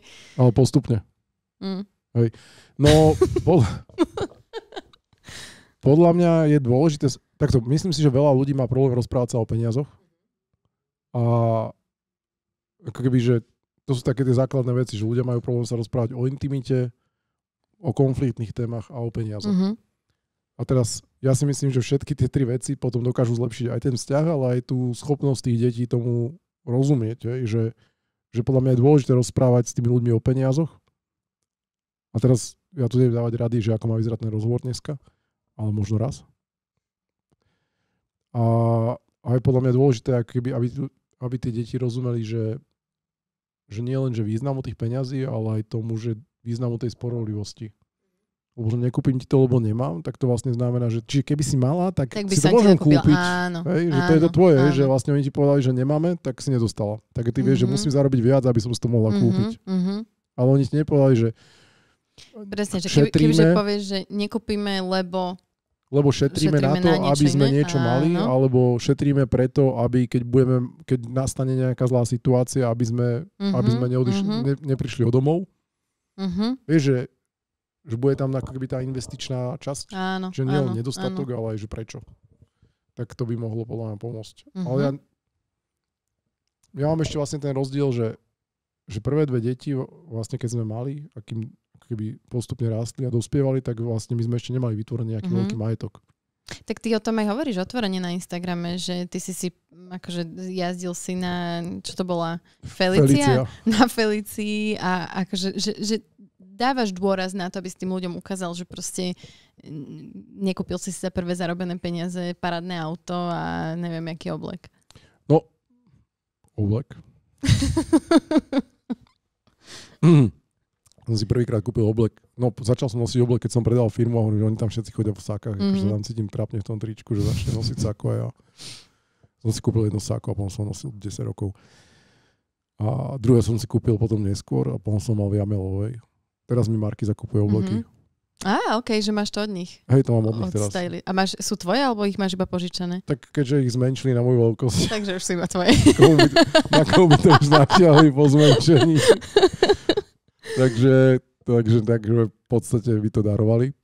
Ale postupne. Hej. No, podľa mňa je dôležité, takto, myslím si, že veľa ľudí má problém rozprávať sa o peniazoch a ako keby, že to sú také tie základné veci, že ľudia majú problém sa rozprávať o intimite, o konfliktných témach a o peniazoch. A teraz ja si myslím, že všetky tie tri veci potom dokážu zlepšiť aj ten vzťah, ale aj tú schopnosť tých detí tomu rozumieť, že podľa mňa je dôležité rozprávať s tými ľuďmi o peniazoch. A teraz ja tu neviem dávať rady, že ako má vyzerať ten rozhovor dneska, ale možno raz. A aj podľa mňa je dôležité, aby tie deti rozumeli, že nie len že významu tých peňazí, ale aj tomu, že významu tej sporolivosti. Lebo že nekúpim ti to, lebo nemám, tak to vlastne znamená, že čiže keby si mala, tak si to môžem kúpiť. Áno, že to je to tvoje, že vlastne oni ti povedali, že nemáme, tak si nedostala. Tak ty vieš, že musím zarobiť viac, aby som si to mohla kúpiť. Ale oni ti nepovedali, že presne, že kebyže povieš, že nekúpime, lebo šetríme na to, aby sme niečo mali, alebo šetríme preto, aby keď nastane nejaká zlá situácia, aby sme neprišli o domov. Vieš, že bude tam ako keby tá investičná časť, že nie len nedostatok, ale aj že prečo. Tak to by mohlo podľa mňa pomôcť. Ale ja mám ešte vlastne ten rozdiel, že prvé dve deti, vlastne keď sme mali, akým keby postupne rástli a dospievali, tak vlastne my sme ešte nemali vytvorený nejaký veľký majetok. Tak ty o tom aj hovoríš otvorene na Instagrame, že ty si akože jazdil si na, čo to bola? Felicia? Na Felicii a akože, že dávaš dôraz na to, aby si tým ľuďom ukázal, že proste nekúpil si za prvé zarobené peniaze parádne auto a neviem, aký oblek. No, oblek. Som si prvýkrát kúpil oblek. No, začal som nosiť oblek, keď som predal firmu a hovorím, že oni tam všetci chodia v sákach. Takže tam cítim trápne v tom tričku, že začne nosiť sáko a ja som si kúpil jedno sáko a potom som nosil 10 rokov. A druhé som si kúpil potom neskôr a potom som mal v Jamelovej. Teraz mi Marky zakupuje obleky. Okej, že máš to od nich. Hej, to mám od nich teraz. A sú tvoje, alebo ich máš iba požičané? Tak keďže ich zmenšili na moju veľkosť. Takže už sú iba tvoje. Na koho by to už natiahli po zmenšení. takže v podstate vy to darovali.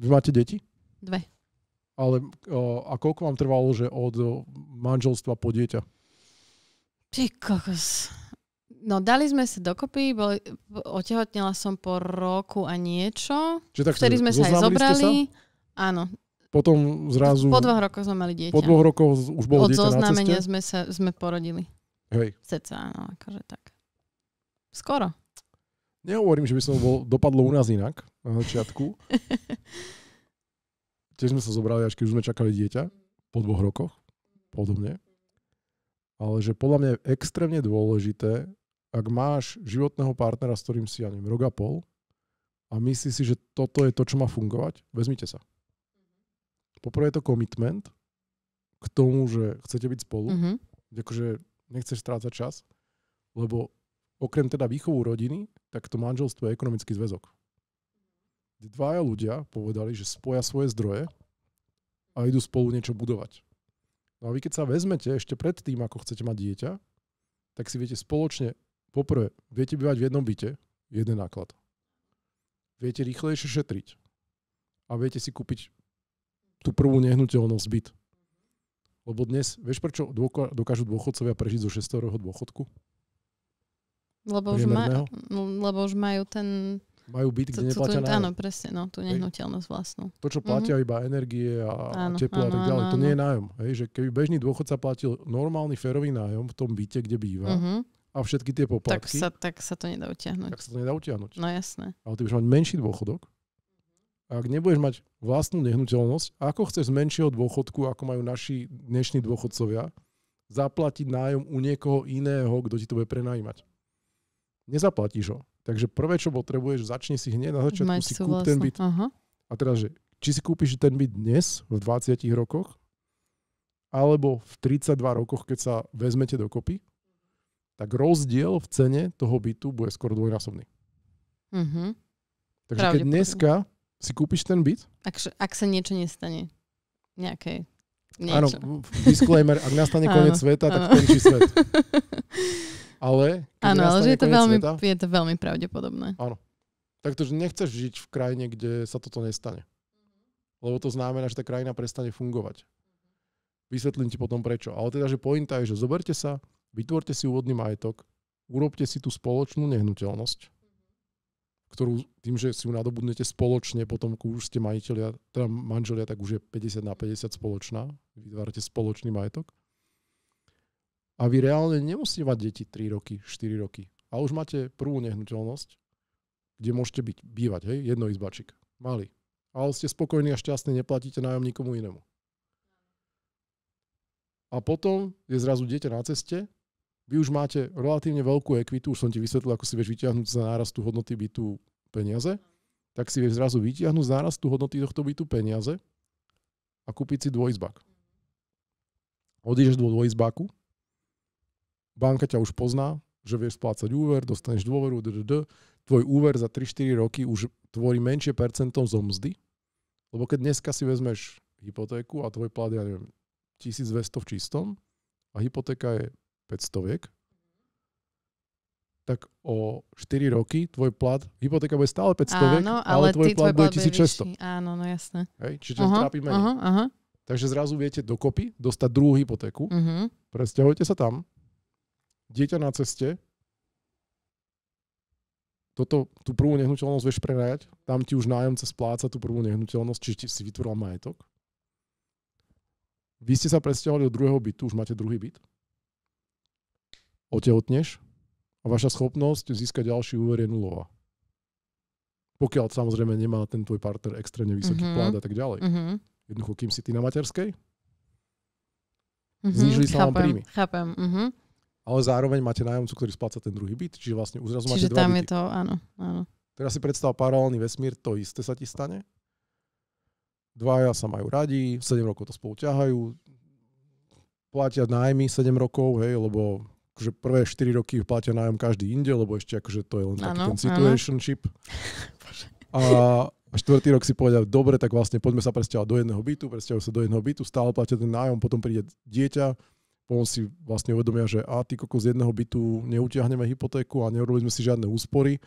Vy máte deti? 2. Ale a koľko vám trvalo, že od manželstva po dieťa? Ty kokos. No, dali sme sa dokopy, otehotnela som po roku a niečo. Vtedy sme sa aj zobrali. Áno. Potom zrazu... Po 2 rokoch sme mali dieťa. Po 2 rokoch už bolo dieťa na ceste? Od zoznámenia sme porodili. Hej. Ceca, áno, akože tak. Skoro. Nehovorím, že by som dopadlo u nás inak na začiatku. Tiež sme sa zobrali, až keď už sme čakali dieťa. Po 2 rokoch. Podobne. Ale že podľa mňa je extrémne dôležité, ak máš životného partnera, s ktorým si, ja neviem, rok a pol a myslíš si, že toto je to, čo má fungovať, vezmite sa. Poprvé je to commitment k tomu, že chcete byť spolu, akože nechceš strácať čas, lebo okrem teda výchovu rodiny, tak to manželstvo je ekonomický zväzok. Dvaja ľudia povedali, že spoja svoje zdroje a idú spolu niečo budovať. No a vy keď sa vezmete ešte pred tým, ako chcete mať dieťa, tak si viete spoločne, poprvé, viete bývať v jednom byte, jeden náklad. Viete rýchlejšie šetriť. A viete si kúpiť tú prvú nehnuteľnosť byt. Lebo dnes, vieš prečo dokážu dôchodcovia prežiť zo 600 dôchodku? Lebo už majú ten... Majú byt, kde neplatia nájom. Áno, presne, no, tú nehnuteľnosť vlastnú. To, čo platia iba energie a teplo a tak ďalej, to nie je nájom. Hej, že keby bežný dôchodca platil normálny férový nájom v tom byte, kde býva a všetky tie poplatky, tak sa to nedá utiahnuť. Tak sa to nedá utiahnuť. No jasné. Ale ty budeš mať menší dôchodok a ak nebudeš mať vlastnú nehnuteľnosť, ako chceš z menšieho dôchodku, ako majú naši dnešní dôchodcovia, zaplatiť nájom u niekoho iného, kto ti to bude prenajímať? Nezaplatíš ho. Takže prvé, čo potrebuješ, začni si hneď na začiatku si kúp ten byt. Aha. A teraz, že či si kúpiš ten byt dnes v 20 rokoch, alebo v 32 rokoch, keď sa vezmete dokopy, tak rozdiel v cene toho bytu bude skoro dvojnásobný. Takže keď dneska si kúpiš ten byt... Ak sa niečo nestane. Niečo. Áno, disclaimer, ak nastane koniec sveta, tak končí svet. Ale že je to veľmi pravdepodobné. Áno. Takže nechceš žiť v krajine, kde sa toto nestane. Lebo to znamená, že tá krajina prestane fungovať. Vysvetlím ti potom prečo. Ale teda, že pointa je, že zoberte sa, vytvorte si úvodný majetok, urobte si tú spoločnú nehnuteľnosť, ktorú tým, že si ju nadobudnete spoločne, potom, keď už ste majiteľia, teda manželia, tak už je 50/50 spoločná. Vytvárate spoločný majetok. A vy reálne nemusíte mať deti 3 roky, 4 roky. A už máte prvú nehnuteľnosť, kde môžete bývať, hej, jednoizbačík. Malý. Ale ste spokojní a šťastní, neplatíte nájom nikomu inému. A potom je zrazu dieťa na ceste, vy už máte relatívne veľkú ekvitu, už som ti vysvetlil, ako si vieš vyťahnuť za nárastu hodnoty bytu peniaze, tak si vieš zrazu vyťahnuť z nárastu hodnoty tohto bytu peniaze a kúpiť si dvojizbák. Odídeš do dvojizbáku, banka ťa už pozná, že vieš splácať úver, dostaneš dôveru, tvoj úver za 3-4 roky už tvorí menšie percento zo mzdy, lebo keď dneska si vezmeš hypotéku a tvoj plat je, ja neviem, 1200 v čistom a hypotéka je 500, tak o 4 roky tvoj plat, hypotéka bude stále 500, ale tvoj plat bude 1600. Áno, no jasné. Hej, čiže trápi menej. Takže zrazu viete dokopy dostať druhú hypotéku, presťahujte sa tam, dieťa na ceste, tú prvú nehnuteľnosť vieš prenajať, tam ti už nájomca spláca tú prvú nehnuteľnosť, čiže si vytvoril majetok. Vy ste sa presťahovali do druhého bytu, už máte druhý byt. Otehotneš a vaša schopnosť získať ďalší úver je nulová. Pokiaľ samozrejme nemá ten tvoj partner extrémne vysoký plat a tak ďalej. Jednoducho, kým si ty na materskej, znížili sa vám príjmy. Chápem. Ale zároveň máte nájomcu, ktorý spláca ten druhý byt, čiže vlastne uzrazu máte dva byty. Čiže tam je to, áno. Teraz si predstav paralelný vesmír, to isté sa ti stane. Dvaja sa majú radi, 7 rokov to spolu ťahajú, platia nájmy 7 rokov, hej, lebo akože prvé 4 roky platia nájom každý inde, lebo ešte akože to je len taký ten situationship. A 4. rok si povedal, dobre, tak vlastne poďme sa presťahovať do jedného bytu, presťahujú sa do jedného bytu, stále platia ten nájom, potom príde dieťa, potom si vlastne uvedomia, že ty kokos z jedného bytu neutiahneme hypotéku a neurobili sme si žiadne úspory.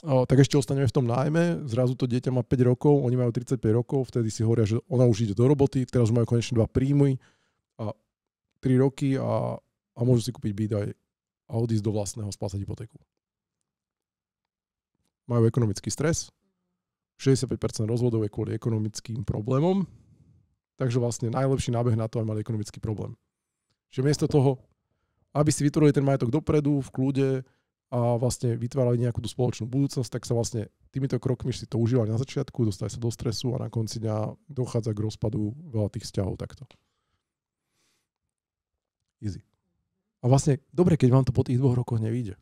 Tak ešte ostaneme v tom nájme, zrazu to dieťa má 5 rokov, oni majú 35 rokov, vtedy si hovoria, že ona už ide do roboty, teraz majú konečne 2 príjmy a 3 roky a môžu si kúpiť byt aj a odísť do vlastného, splácať hypotéku. Majú ekonomický stres, 65% rozvodov je kvôli ekonomickým problémom, takže vlastne najlepší nábeh na to, aby mali ekonomický problém. Čiže miesto toho, aby si vytvorili ten majetok dopredu, v kľude a vlastne vytvárali nejakú tú spoločnú budúcnosť, tak sa vlastne týmito krokmi si to užívali na začiatku, dostali sa do stresu a na konci dňa dochádza k rozpadu veľa tých vzťahov takto. Easy. A vlastne, dobre, keď vám to po tých 2 rokoch nevyjde,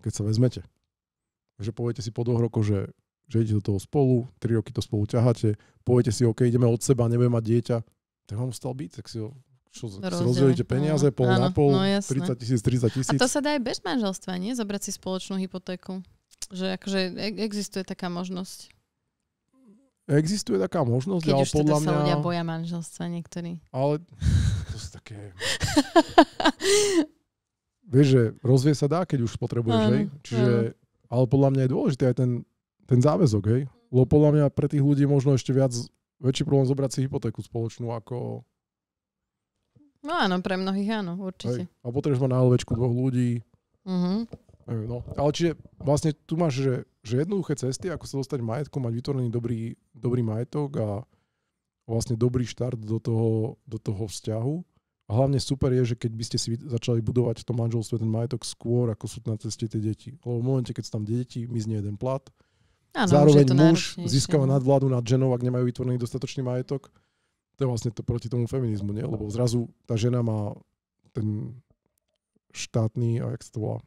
keď sa vezmete, že poviete si po 2 rokoch, že idete do toho spolu, 3 roky to spolu ťaháte, poviete si, OK, ideme od seba, nebudeme mať dieťa, tak vám ostal byť, tak si ho rozdelíte peniaze, pol na pol, 30 000, 30 000. A to sa dá aj bez manželstva, nie? Zobrať si spoločnú hypotéku. Že akože existuje taká možnosť. Existuje taká možnosť, keď ale už podľa teda mňa... sa ľudia boja manželstva niektorí. Ale to sú také... Vieš, že rozvie sa dá, keď už potrebuješ, hej? Čiže, ale podľa mňa je dôležitý aj ten záväzok, hej? Lebo podľa mňa pre tých ľudí je možno ešte väčší problém zobrať si hypotéku spoločnú ako... No áno, pre mnohých áno, určite. Hej. A potrebuješ mať na LVčku 2 ľudí. No. Ale čiže vlastne tu máš, že jednoduché cesty, ako sa dostať majetkom, mať vytvorený dobrý majetok a vlastne dobrý štart do toho vzťahu. A hlavne super je, že keď by ste si začali budovať v tom manželstve ten majetok skôr, ako sú na ceste tie deti. Lebo v momente, keď sú tam deti, mizne jeden plat. Áno, zároveň muž získava nadvládu nad ženou, ak nemajú vytvorený dostatočný majetok. To je vlastne to proti tomu feminizmu, nie? Lebo zrazu tá žena má ten štátny, a jak sa to volá?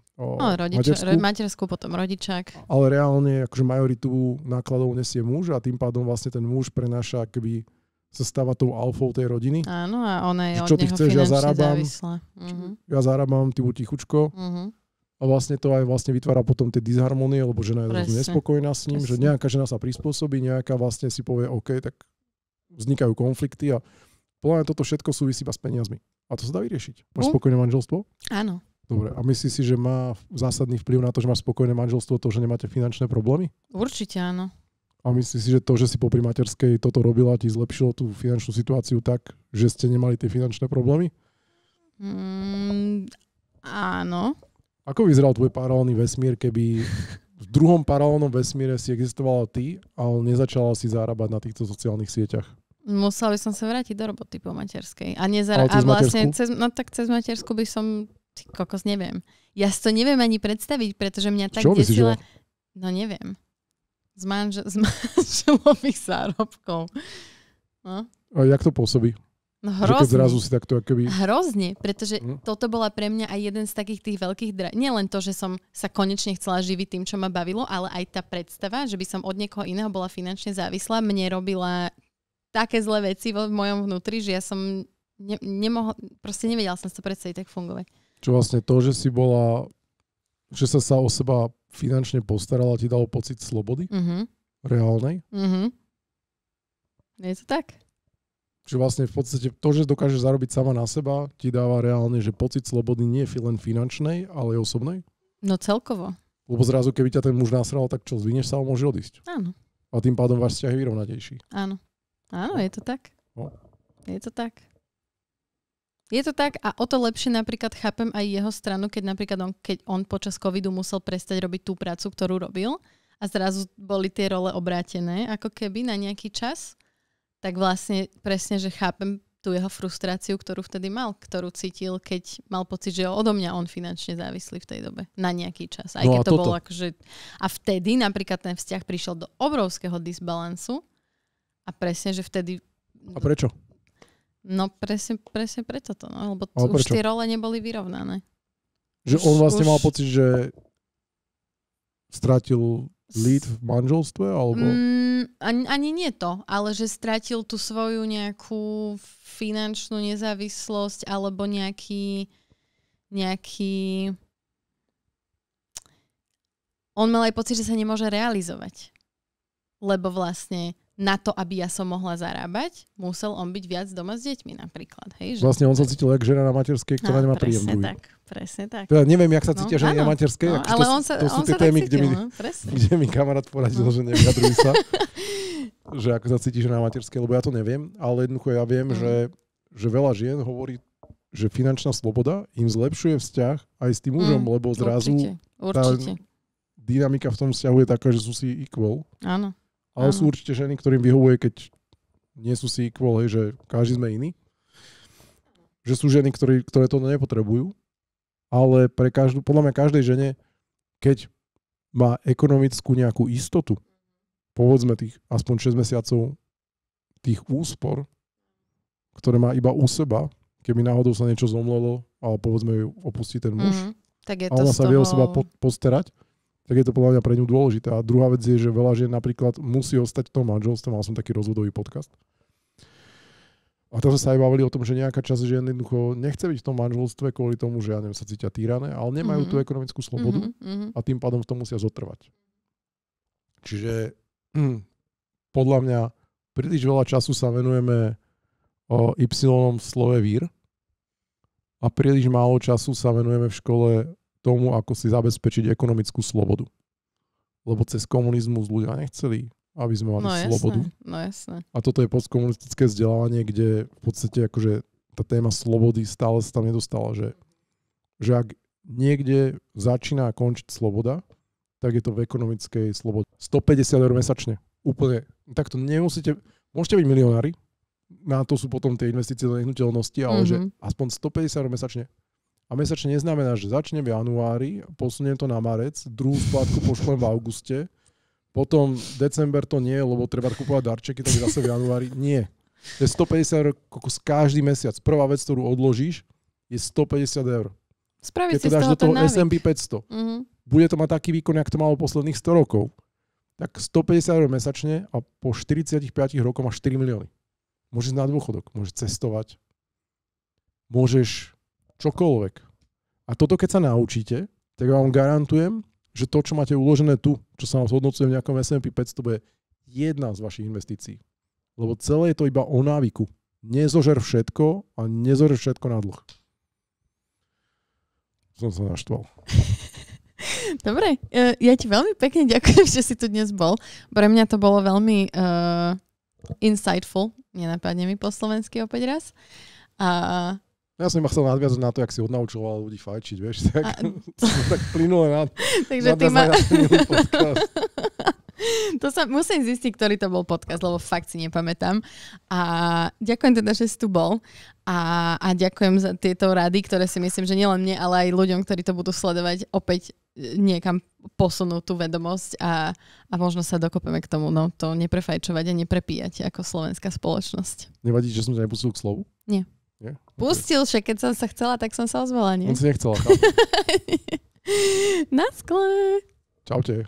Materskú, potom rodičák. Ale reálne akože majoritu nákladov nesie muž a tým pádom vlastne ten muž prenáša, keby sa stáva tou alfou tej rodiny. Áno, a ona je čo od neho finančne závislá. Ja zarábam, ty buď tichučko. A vlastne to aj vlastne vytvára potom tie disharmonie, lebo žena je nespokojná s ním, že nejaká žena sa prispôsobí, nejaká vlastne si povie, OK, tak vznikajú konflikty a podľa mňa toto všetko súvisí iba s peniazmi. A to sa dá vyriešiť. Máš spokojné manželstvo? Áno. Dobre, a myslíš si, že má zásadný vplyv na to, že máš spokojné manželstvo, to, že nemáte finančné problémy? Určite áno. A myslíš si, že to, že si popri materskej toto robila, ti zlepšilo tú finančnú situáciu tak, že ste nemali tie finančné problémy? Áno. Ako vyzeral tvoj paralelný vesmír, keby v druhom paralelnom vesmíre si existovala ty, ale nezačala si zarábať na týchto sociálnych sieťach? Musela by som sa vrátiť do roboty po materskej. A vlastne cez matersku by som... Ty kokos, neviem. Ja si to neviem ani predstaviť, pretože mňa tak desila... No neviem. Z manželových zárobkov. No. A jak to pôsobí? No hrozne. Že keď zrazu si takto akoby... Hrozne, pretože toto bola pre mňa aj jeden z takých tých veľkých nielen to, že som sa konečne chcela živiť tým, čo ma bavilo, ale aj tá predstava, že by som od niekoho iného bola finančne závislá, mne robila také zlé veci vo mojom vnútri, že ja som nemohla, proste nevedela som si to predstaviť tak fungovať. Čo vlastne to, že si bola, že sa o seba finančne postarala, ti dalo pocit slobody? Reálnej? Je to tak? Čiže vlastne v podstate to, že dokážeš zarobiť sama na seba, ti dáva reálne, že pocit slobody nie je len finančnej, ale aj osobnej? No celkovo. Lebo zrazu, keby ťa ten muž nasral, tak čo, zvinieš sa a môže odísť. Áno. A tým pádom váš vzťah je vyrovnatejší. Áno. Áno, je to tak. No. Je to tak. Je to tak a o to lepšie napríklad chápem aj jeho stranu, keď napríklad keď on počas covidu musel prestať robiť tú prácu, ktorú robil a zrazu boli tie role obrátené, ako keby na nejaký čas, tak vlastne presne, že chápem tú jeho frustráciu, ktorú vtedy mal, ktorú cítil, keď mal pocit, že odo mňa on finančne závislý v tej dobe. Na nejaký čas. Aj keď to bolo akože... A vtedy napríklad ten vzťah prišiel do obrovského disbalansu a presne, že vtedy... A prečo? No presne preto to, no, lebo už tie role neboli vyrovnané. Že on vlastne mal pocit, že strátil lead v manželstve, alebo... Ani nie to, ale že strátil tú svoju nejakú finančnú nezávislosť alebo nejaký... On mal aj pocit, že sa nemôže realizovať. lebo vlastne na to, aby ja som mohla zarábať, musel on byť viac doma s deťmi napríklad. Hej, že... Vlastne on sa cítil ako žena na materskej, ktorá nemá príjem druhý. Presne tak. Teda neviem, jak sa cítia ženy na materskej. No, ale to sú tie témy, kde mi kamarát poradil, že nevyjadruj sa. Že ako sa cíti žena na materskej, lebo ja to neviem. Ale jednoducho ja viem, že veľa žien hovorí, že finančná sloboda im zlepšuje vzťah aj s tým mužom, lebo zrazu určite. Tá dynamika v tom vzťahu je taká, že sú si equal. Áno. Ale sú určite ženy, ktorým vyhovuje, keď nie sú si equal, že každý sme iný. Že sú ženy, ktoré to nepotrebujú. Ale podľa mňa každej žene, keď má ekonomickú nejakú istotu, povedzme tých aspoň 6 mesiacov tých úspor, ktoré má iba u seba, keby náhodou sa niečo zomlelo, ale povedzme ju opustí ten muž, tak je a ona sa vie o seba postarať, tak je to podľa mňa pre ňu dôležité. A druhá vec je, že veľa žien napríklad musí ostať v tom manželstve. Mal som taký rozvodový podcast. A tam sme sa aj bavili o tom, že nejaká časť žien jednoducho nechce byť v tom manželstve kvôli tomu, že ja neviem, sa cítia týrané, ale nemajú tú ekonomickú slobodu a tým pádom v tom musia zotrvať. Čiže podľa mňa príliš veľa času sa venujeme o Y v slove vír a príliš málo času sa venujeme v škole tomu, ako si zabezpečiť ekonomickú slobodu. Lebo cez komunizmus ľudia nechceli, aby sme mali slobodu. No jasné. A toto je postkomunistické vzdelávanie, kde v podstate akože tá téma slobody stále sa tam nedostala. Že ak niekde začína a končiť sloboda, tak je to v ekonomickej slobode. 150 eur mesačne. Úplne. Takto nemusíte... Môžete byť milionári, na to sú potom tie investície do nehnuteľnosti, ale že aspoň 150 eur mesačne. A mesačne neznamená, že začne v januári, posuniem to na marec, druhú splátku pošlem v auguste, potom december to nie, lebo treba kupovať darčeky, tak zase v januári. Nie. To je 150 eur každý mesiac. Prvá vec, ktorú odložíš, je 150 eur. Spraviť keď to dáš do toho S&P 500, bude to mať taký výkon, jak to malo posledných 100 rokov. Tak 150 eur mesačne a po 45 rokoch máš 4 milióny. Môžeš na dôchodok, môžeš cestovať, môžeš čokoľvek. A toto keď sa naučíte, tak vám garantujem, že to, čo máte uložené tu, čo sa vám zhodnocuje v nejakom S&P 500, bude jedna z vašich investícií. Lebo celé je to iba o návyku. Nezožer všetko a nezožer všetko na dlh. Som sa naštval. Dobre, ja ti veľmi pekne ďakujem, že si tu dnes bol. Pre mňa to bolo veľmi insightful. Nenapadne mi po slovensky opäť raz. Ja som iba chcel nadviazať na to, jak si odnaučoval ľudí fajčiť, vieš, tak plynule Takže ty To sa musím zistiť, ktorý to bol podcast, lebo fakt si nepamätám. A ďakujem teda, že si tu bol. A ďakujem za tieto rady, ktoré si myslím, že nielen mne, ale aj ľuďom, ktorí to budú sledovať, opäť niekam posunú tú vedomosť a možno sa dokopeme k tomu, no to neprefajčovať a neprepíjať ako slovenská spoločnosť. Nevadí, že som ťa nepustil k slovu? Nie. Nie? Pustil, že keď som sa chcela, tak som sa ozvala, nie? On si nechcela. Na skle. Čaute.